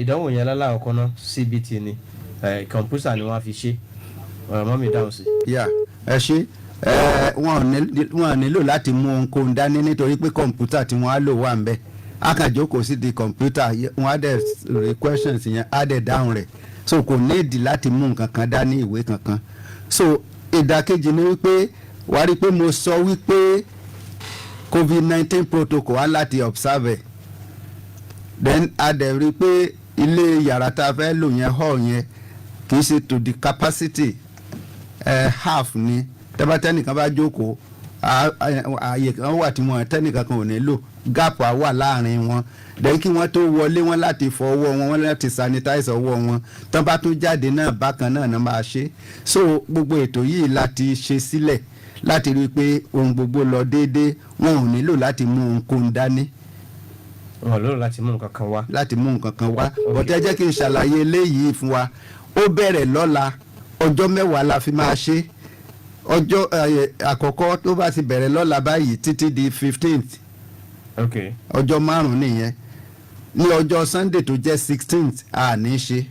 ìdánwò yẹn lálẹ́ ọ̀kan náà CBT ni kọ̀ǹpútà ni wọ́n á fi ṣe mọ́ mi dáhùn sí. ẹ ṣe wọn nílò láti mú ohunkóhun dání nítorí pé kọ̀ǹpútà tí wọ́n á lò wà ń bẹ̀ a kàn jókòó sí di kọ̀ǹpútà wọn á dẹ̀ rí questions yẹn á dẹ̀ dáhùn rẹ̀ so kò nídìí láti mú nǹkan kan dání ìwé kankan so ìdàkejì ni wípé wàá rí i pé mo sọ wípé COVID-19 protocol á láti observe then a dẹ̀ rí i pé ilé yàrá tá a fẹ́ lò yẹn hall yẹn kì í ṣe to the capacity half ni tẹ́nìkan bá jókòó ààyè kan wà tí wọ́n tẹ́nìkan kan ò ní lò gap á wà láàrin wọn then kí wọ́n tó wọlé wọn láti fọ ọwọ́ wọn láti sanitize ọwọ́ wọn tán bá tún jáde náà bákan náà náà máa ṣe so gbogbo ètò yìí láti ṣe sílẹ̀ láti rí i pé ohun gbogbo lọ déédéé wọn ò nílò láti mú ohunkóhun dání. wọn lóò láti mú nǹkan kan wá. láti mú nǹkan kan wá bọ́tẹ́ jẹ́ kí n ṣàlàyé eléyìí fún wa ó bẹ̀rẹ̀ lọ́la ọjọ́ 10 la fi máa ṣe ọjọ́ àkọ́kọ́ tó bá ti bẹ̀rẹ̀ lọ́la báyìí títí di 15th ọjọ́ 5 nìyẹn ní ọjọ́ Sunday tó jẹ́ 16th a ní ṣe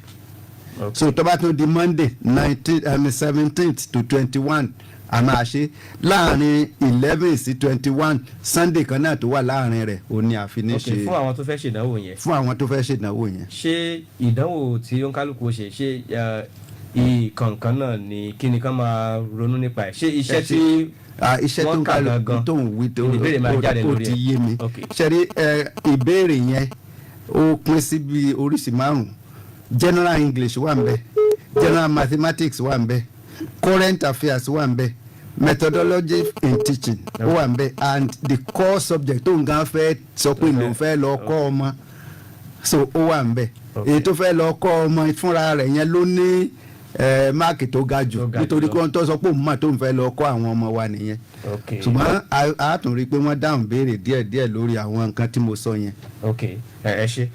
so tó bá tún di Monday 17th to 21 a máa ṣe láàrin 11 sí 21 Sunday kan náà tó wà láàrin rẹ̀ ó ní àfi ní ṣe. fún àwọn tó fẹ́ ṣèdánwò yẹn. fún àwọn tó fẹ́ ṣèdánwò yẹn. ṣé ìdánwò tí ó ń kálukú ṣe ìkànkan náà ni kí ni ká máa ronú nípa ẹ̀ ṣé iṣẹ́ tí iṣẹ́ tó ń kálukú tó ń wí tó ti yé mi ṣẹ́rí ìbéèrè yẹn ó pín sí bí oríṣi 5 general English wà ń bẹ̀ general mathematics wà ń bẹ̀ current affairs wà ń bẹ̀ methodology in teaching ó wà ń bẹ̀ and the core subject tó ń gan fẹ́ sọ pé ló ń fẹ́ lọ kọ́ ọmọ so ó wà ń bẹ̀ èyí tó fẹ́ lọ kọ́ ọmọ fúnra rẹ̀ yẹn ló ní máàkì tó ga jù nítorí pé wọ́n tó sọ pé òun mà tó ń fẹ́ lọ kọ́ àwọn ọmọ wa nìyẹn ṣùgbọ́n a tún rí i pé wọ́n dáhùn béèrè díẹ̀díẹ̀ lórí àwọn nǹkan tí mo sọ yẹn. ok ẹ ṣe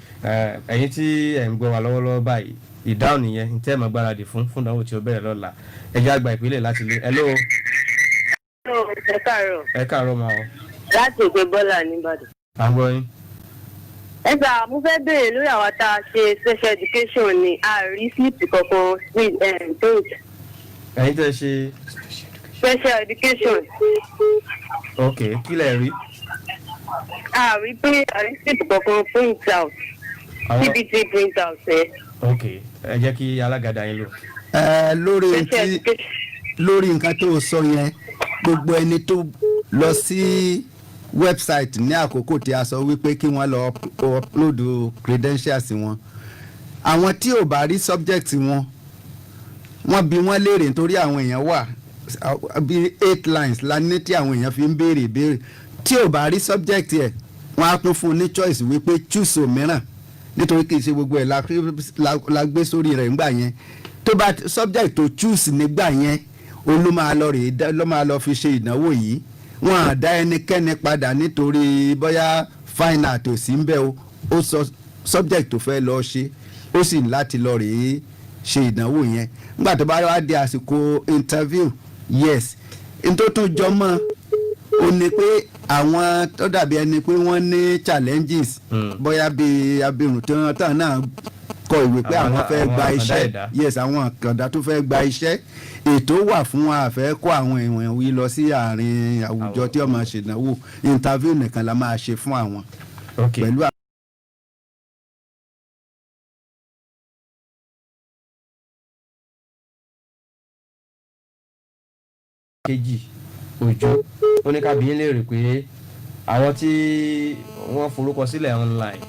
ẹ̀yin tí ẹ ń gbọ́ wa lọ́wọ́lọ́wọ́ báyìí ìdáhùn nìyẹn ní tẹ́ ẹ̀ máa gbáradì fún ìdánwò tí ó bẹ̀rẹ̀ lọ́la ẹ jẹ́ àgbà ìpínlẹ̀ láti lé hello. ẹ káàárọ̀. ẹ káàárọ̀ máa wọ. láti Òkè Bọ́lá nìbàdàn. à ń gbọ́ yín. ẹ gbà mo fẹ́ béèrè lórí àwọn tá a ṣe special education ni a rí síìpì kankan sí tóòtù. ẹ̀yin tẹ́ ṣe. special education. ok kí lẹ rí. a rí pé a rí síìpì kankan print out CBT print out ẹ. ok ẹ jẹ́ kí alága dá yín lò. lórí nǹkan tó sọ yẹn gbogbo ẹni tó lọ sí website ní àkókò tí a sọ wípé kí wọ́n lọ upload credentials wọn àwọn tí ò bá rí subject wọn wọ́n bi wọ́n léèrè nítorí àwọn èèyàn wà bí 8 lines la ní tí àwọn èèyàn fi ń béèrè ìbéèrè tí ò bá rí subject yẹ wọ́n á tún fún un ní choice wípé choose òmíràn nítorí kì í ṣe gbogbo ẹ̀ la gbé sórí rẹ̀ nígbà yẹn tó bá subject tó choose nígbà yẹn ló máa lọ fi ṣe ìdánwò yìí wọn à dá ẹnikẹ́ni padà nítorí bóyá fine art ò sí ń bẹ̀ o ó sọ subject tó fẹ́ lọ ṣe ó sì láti lọ rèé ṣe ìdánwò yẹn nígbà tó bá wá di àsìkò interview yes n tó tún jọ mọ́ ó ní pé àwọn tó dàbí ẹni pé wọ́n ní challenges bóyá bíi abirùn tí wọ́n tàn náà kọ ìwé pé àwọn fẹ́ gba iṣẹ́ yes àwọn àkàndá tó fẹ́ gba iṣẹ́ ètò wà fún wa àfẹ́ kó àwọn èèyàn wí lọ sí àárín àwùjọ tí wọ́n máa ṣèdánwò interview nìkan la máa ṣe fún àwọn pẹ̀lú kejì òjò ó ní ká bi yín léèrè pé àwọn tí wọ́n forúkọ sílẹ̀ online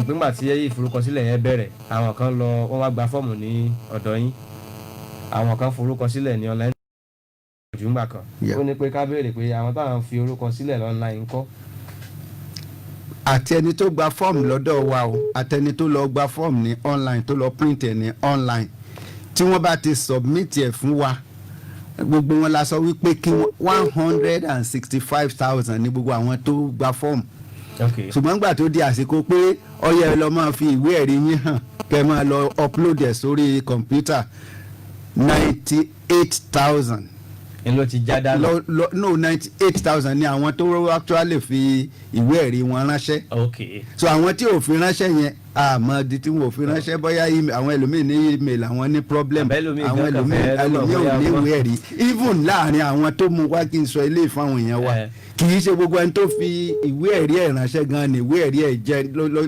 nígbà tí ìforúkọsílẹ̀ yẹn bẹ̀rẹ̀ àwọn kan lọ wọ́n wá gba fọ́ọ̀mù ní ọ̀dọ̀ yín àwọn kan forúkọ sílẹ̀ ní online ojú ńgbà kan ó ní pé ká béèrè pé àwọn táwọn fi orúkọ sílẹ̀ online ńkọ́. àti ẹni tó gba fọ́ọ̀mù lọ́dọ̀ wa o àtẹni tó lọ gba fọ́ọ̀mù ní online tó lọ print ẹ̀ ní online tí wọ́n bá ti submit ẹ̀ fún wa gbogbo wọn la sọ wípé kí 165,000 ní gbogbo àwọn tó gba fọ́ọ̀mù ṣùgbọ́n gbà tó di àsìkò pé ọyẹ ẹ lọ máa fi ìwé ẹ̀rí yín hàn kẹ́ máa lọ upload ẹ̀ sórí kọ̀ǹpútà 98,000 ló ti já dáná. no 98,000 ni àwọn tó actually fi ìwé ẹ̀rí wọn ránṣẹ́. So àwọn tí ò fi ránṣẹ́ yẹn àmọ́ di tí wọn ò fi ránṣẹ́ bóyá àwọn ẹlòmíì ní email àwọn ní problem àwọn ẹlòmíì ò ní ìwé ẹ̀rí even láàrin àwọn tó mú wá kí n sọ ilé ìfáwọn èèyàn wa kì í ṣe gbogbo ẹni tó fi ìwé ẹ̀rí ẹ̀ ránṣẹ́ gan ni ìwé ẹ̀rí ẹ̀ jẹ́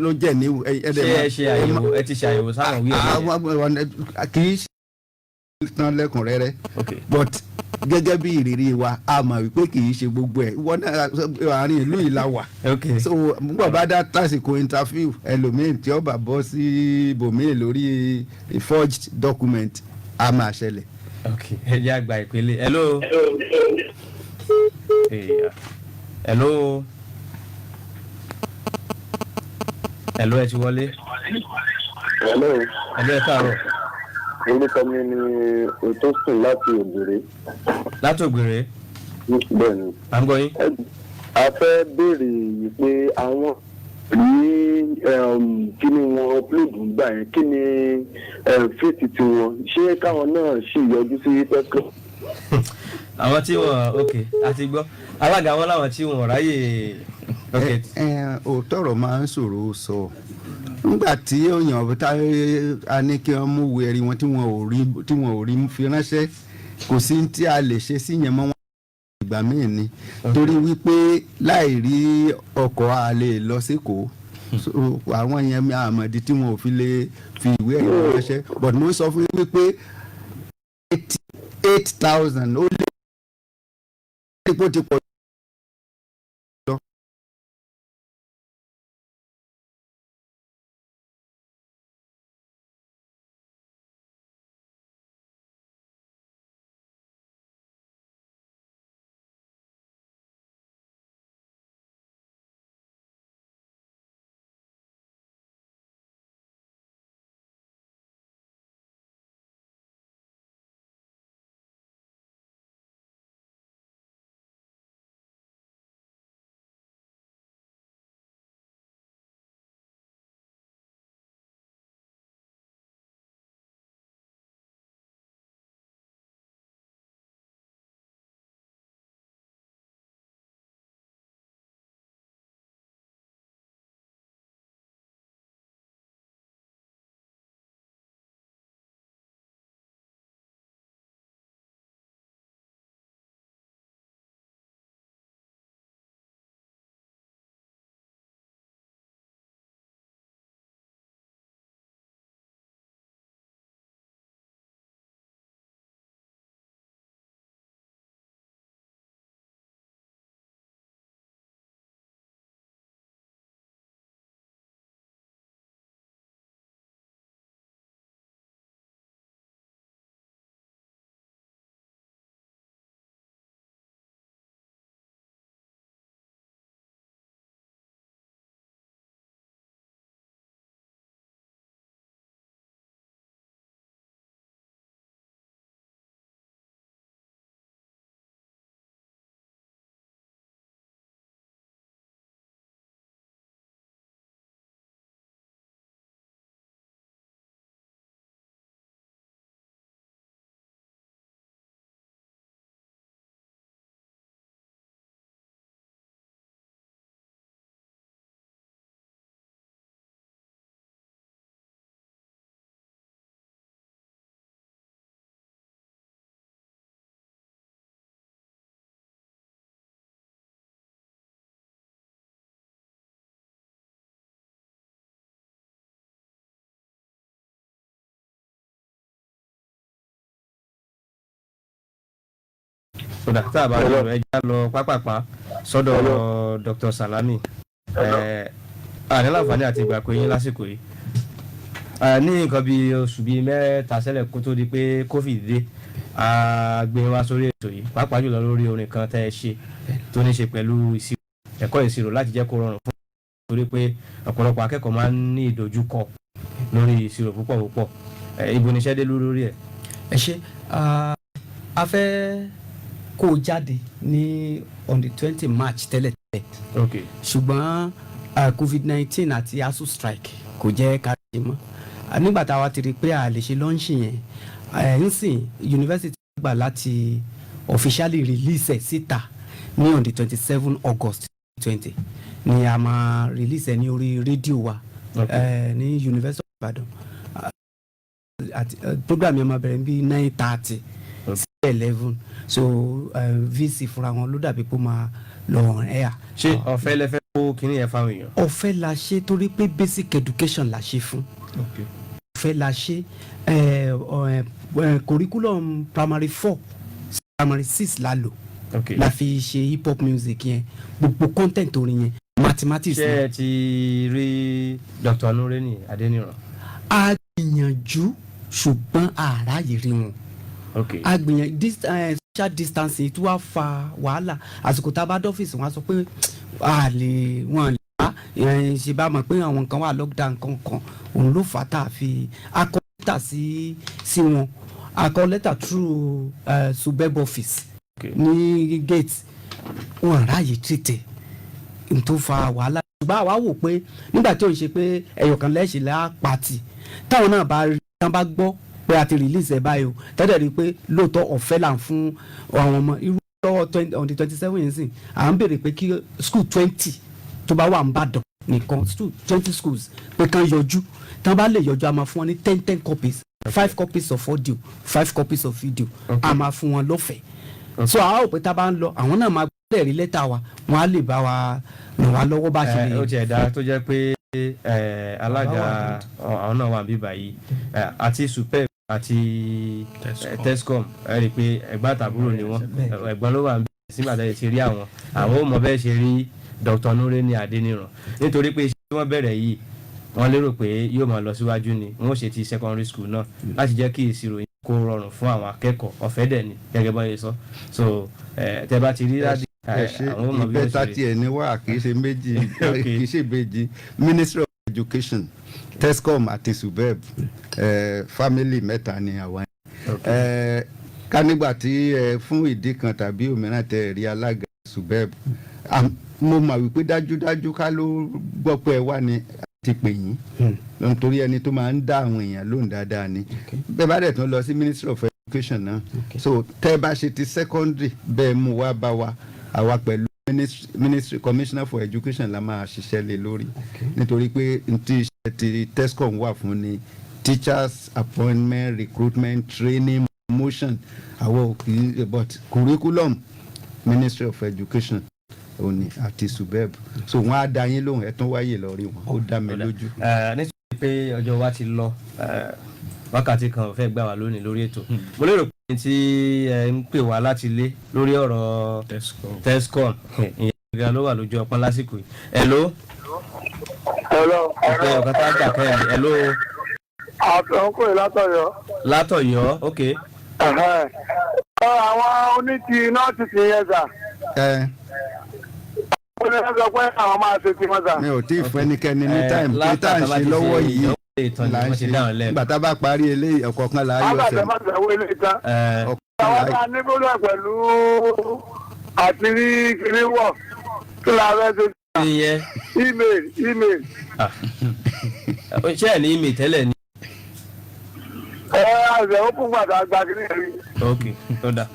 ló jẹ́ ní ṣé ẹ ti ṣàyẹ̀wò sáwọn ìwé ẹ̀rí kì í ṣe tán lẹ́kùnrẹ́rẹ́ but gẹ́gẹ́ bí ìrírí wa a mọ̀ wípé kì í ṣe gbogbo ẹ̀ wọ́n náà àárín ìlú yìí la wà so nígbà bá dá tásìkò interview ẹlòmíì tí ó bá bọ́ sí ibòmíì lórí forged document a máa ṣẹlẹ̀. ẹ jẹ́ àgbà ìpele hello ẹ ti wọlé. hello ẹ káàárọ̀. orúkọ mi ni Òtósùn láti Ògbèrè. láti Ògbèrè. bẹ́ẹ̀ni. à ń gbọ́ yín. a fẹ́ béèrè yìí pé àwọn ní kí ni wọ́n upload gbà yẹn kí ni fíìtì tiwọn ṣé káwọn náà sì yọjú sí Tescom. àwọn tí wọn àti gbọ́ alága wọn láwọn tí wọn ráyè. òótọ́ ọ̀rọ̀ máa ń ṣòro sọ nígbà tí èèyàn a ní kí wọ́n mú ìwé ẹ̀rí wọn tí wọn ò rí fi ránṣẹ́ kò sí tí a lè ṣe sí yẹn mọ́ wọn ìgbà míì ni torí wípé láì rí ọkọ̀ a lè lọ sékòó àwọn yẹn àmọ̀dí tí wọn ò fi lè fi ìwé ẹ̀rí wọn ránṣẹ́ but mo sọ fún yín wípé 88,000 ó lé ipò ti pọ̀. kódà tá a bá lọ ẹja lọ pápápá sọ́dọ̀ Dr. Salami ní láǹfààní àti ìgbà pé yín lásìkò yìí ní nǹkan bíi oṣù bíi mẹ́ta sẹ́lẹ̀ kó tó di pé COVID dé a gbé wá sórí ètò yìí pàápàá jùlọ lórí orin kan tẹ́ ẹ ṣe tó ní ṣe pẹ̀lú ẹ̀kọ́ ìṣirò láti jẹ́ kó rọrùn fún torí pé ọ̀pọ̀lọpọ̀ akẹ́kọ̀ọ́ máa ń ní ìdojúkọ lórí ìṣirò púpọ̀ ibo níṣẹ́ dé lórí ẹ̀. ẹ ṣe a fẹ́ kó o jáde ní on the 20 March tẹ́lẹ̀tẹ́lẹ̀ ṣùgbọ́n COVID-19 àti ASUU strike kò jẹ́ ká ṣe mọ́ nígbà tá a wá ti rí i pé a lè ṣe lọ́ńṣì yẹn nsìn yunifásitì gbà láti officially release ẹ̀ síta ní on the 27 August 2020 ni a máa release ẹ̀ ní orí rédíò wa ní University of Ibadan program yẹn máa bẹ̀rẹ̀ bí 9:30 sí 11 so VC fúnra wọn ló dàbí pé ó máa lọ hàn ẹ́ à. ṣé ọ̀fẹ́ lẹ fẹ́ kó kíní yẹn fáwọn èèyàn. ọ̀fẹ́ la ṣe torí pé basic education la ṣe fún. ọ̀fẹ́ la ṣe curriculum primary 4 primary 6 la lò la fi ṣe hip hop music yẹn gbogbo content orin yẹn mathematics. ṣé ẹ ti rí Dr. Nureni Adeniran. a gbìyànjú ṣùgbọ́n àráyè rí wọn. a gbìyànjú social distancing tí wàá fa wàhálà àsìkò tá a bá dọ́fíìsì wọn a sọ pé wọn lè wá ṣe bá mọ̀ pé àwọn nǹkan wà lockdown kankan òun ló fà á tá a fi akọ lẹ́tà sí wọn akọ lẹ́tà through suburb office ní gate wọn ráàyè tètè n tó fa wàhálà ṣùgbọ́n àwa wò pé nígbà tí ò ń ṣe pé ẹ̀yọ̀kan lẹ́sìn lá pàtì táwọn náà bá gbọ́ pé a ti release ẹ̀ báyìí o tẹ́lẹ̀ rí i pé lóòótọ́ ọ̀fẹ́ là ń fún àwọn ọmọ irú lọ́wọ́ on the 27 yẹn sìn à ń béèrè pé kí school 20 tó bá wà ń bàdàn nìkan 20 schools pé kán yọjú tán bá lè yọjú a máa fún wọn ní 10 copies 5 copies of audio 5 copies of video a máa fún wọn lọ́fẹ̀ẹ́ so àwọn òpè tá a bá ń lọ àwọn náà máa gbọ́dọ̀ rí lẹ́tà wa wọn á lè bá wa ràn wá lọ́wọ́ bá ṣe lè. ó tiẹ̀ dára tó jẹ́ pé alága àwọn náà wà bíbá yìí àti superb àti Tescom ẹ rí i pé ẹ̀gbọ́n àtàbúrò ni wọ́n ẹ̀gbọ́n ló wà ń bẹ̀rẹ̀ sígbà tó yẹ ti rí àwọn ò mọ bẹ́ẹ̀ ṣe rí Dr. Nureni Adeniran nítorí pé iṣẹ́ tí wọ́n bẹ̀rẹ̀ yìí wọ́n lérò pé yóò máa lọ síwájú ni wọ́n ó ṣe ti secondary school náà láti jẹ́ kí ìṣirò yìí kó rọrùn fún àwọn akẹ́kọ̀ọ́ ọ̀fẹ́ dẹ̀ ni gẹ́gẹ́ bọ́ yẹn sọ so tẹ bá ti rí láti àwọn ọmọ bí wọ́n ṣe rí. ìbẹ́ta tiẹ̀ ní wà kì í ṣe méjì kì í ṣe méjì Ministry of Education Tescom àti suburb family mẹ́ta ni àwọn ká nígbà tí fún ìdí kan tàbí òmíràn tẹ rí alága suburb mo mọ̀ wípé dájúdájú ká ló gbọ́ pé ẹ wà ní ti pè yín nítorí ẹni tó máa ń dá àwọn èèyàn lóhùn dáadáa ni bẹ́ẹ̀ bá dẹ̀ tún lọ sí Ministry of Education náà so tẹ́ bá ṣe ti secondary bẹ́ẹ̀ mú wá bá wa àwa pẹ̀lú Ministry Commissioner for Education la máa ṣiṣẹ́ lé lórí nítorí pé ti iṣẹ́ ti Tescom wà fún ni teachers appointment recruitment training promotion àwọn òkè but curriculum Ministry of Education òní àti suburb so wọn á dá yín lóhùn ẹ tún wáyé lọ rí wọn ó dá mi lójú. nítorí pé ọjọ́ wa ti lọ wákàtí kan ò fẹ́ gbà wá lónìí lórí ètò mo lérò pé tí ẹ ń pè wá láti lé lórí ọ̀rọ̀ Tescom ìyẹn ìgbà ló wà lójú ọpọ́n lásìkò yìí. hello. ọ̀pẹ ọ̀kan tá a gbà kẹ́yìn hello. àtọ̀nkùnrin látọ̀yọ́. látọ̀yọ́ ok. àwọn oníti nọ́ọ̀tì ti yẹn sà. ó ní sọ pé àwọn máa ṣe ti wọn sà. mi ò tí ì fún ẹnikẹ́ni ní táìmù pé tá à ń ṣe lọ́wọ́ yìí là ń ṣe nígbà tá a bá parí eléyìí ọ̀kọ̀ọ̀kan là á yọ ọ̀sẹ̀. àwọn àtẹ̀wé ilé ìtàn. àwọn tá a ní bólú ẹ̀ pẹ̀lú àti rí kiri wọ̀ kí la fẹ́ ṣe. email. ṣé ẹ̀ ní email tẹ́lẹ̀ ni. àṣẹ ó kún gbàdá gba kí ni rí. ok tó dà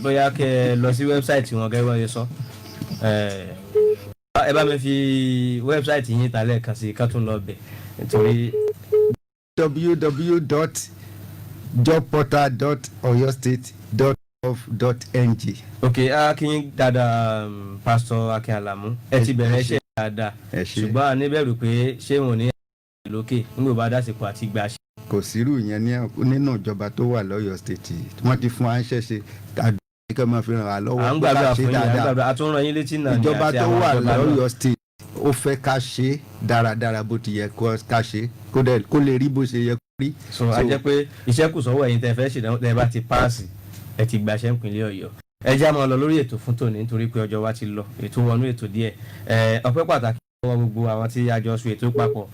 bóyá kẹ́ ẹ lọ sí wẹ́bsáìtì wọn gẹ́gẹ́ bá yẹ sọ ẹ bá mi fi wẹ́bsáìtì yín ta lẹ́ẹ̀kan sí ká tún lọ bẹ̀ nítorí. www.jobportal.oyostate.gov.ng. ok akin dada Pastor Akinade Alamu ẹ ti bẹ̀rẹ̀ iṣẹ́ dáadáa ṣùgbọ́n a níbẹ̀rù pé ṣé wọn ò ní lókè nígbà bá dásìkò àti gbà ṣe. kò sírù yẹn nínú ìjọba tó wà l'Ọ̀yọ́ State wọ́n ti fún wa ń ṣẹ̀ṣẹ̀ kí wọ́n fi ràn wá lọ́wọ́ à ń gbàgbà fún yín à ń gbàgbà àtúnràn yín létí náà ní ìjọba àti tó àwọn wà ìjọba l'Ọ̀yọ́ State ó fẹ́ ká ṣe dáradára bó ti yẹ ká ṣe kó lè rí bó ṣe yẹ kó rí. so a jẹ́ pé iṣẹ́ kù sọ́wọ́ ẹ̀yin tẹ́ fẹ́ ṣèdánwò tẹ́ bá ti páàsì ẹ ti gbàṣẹ́ ìpínlẹ̀ Ọ̀yọ́ ẹ já máa lọ lórí ètò fún tòní nítorí pé ọjọ́ wa ti lọ ètò wọnú ètò díẹ̀ ọpẹ́ pàtàkì lọ́wọ́ gbogbo àwọn tí a jọ sùn ètò papọ̀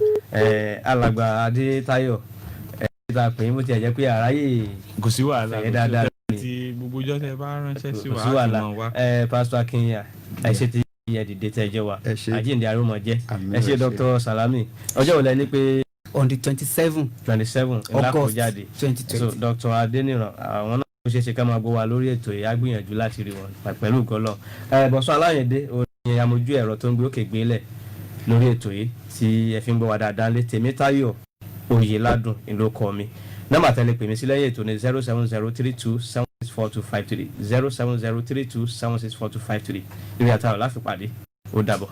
alàgbà Adétayọ̀ ta pè é bó tiẹ̀ jẹ́ pé àráyè kò sí wàhálà fẹ̀yẹ́ dáadáa tí gbogbo ọjọ́ tẹ bá ránṣẹ́ sí kò sí wàhálà Pastor Akinade ẹ ṣe ti ẹ̀dìdẹ tẹ jẹ́ wa àjíǹde arúmọ jẹ́ ẹ ṣe Dr. Salami ọjọ́ wo lẹ ní pé on the 27 ńlá kò jáde 2020. so Dr. Adeniran àwọn náà ó ṣeé ṣe ká máa gbọ́ wa lórí ètò yìí á gbìyànjú láti rí wọn pẹ̀lú gọlọ Bọ̀sún Aláyẹ̀dé oyin amójú ẹ̀rọ tó ń gbé òkè gbélẹ̀ lórí ètò yìí tí ẹ fi ń gbọ́ wa dáadáa lé Temitayo Oyeladun ìlú kọ mi nọ́mbà tẹ́lẹ̀ pè mí sí lẹ́yìn ètò ní 07032764253 07032764253 ìrìn àtàwọn láfi pàdé ó dàbọ̀.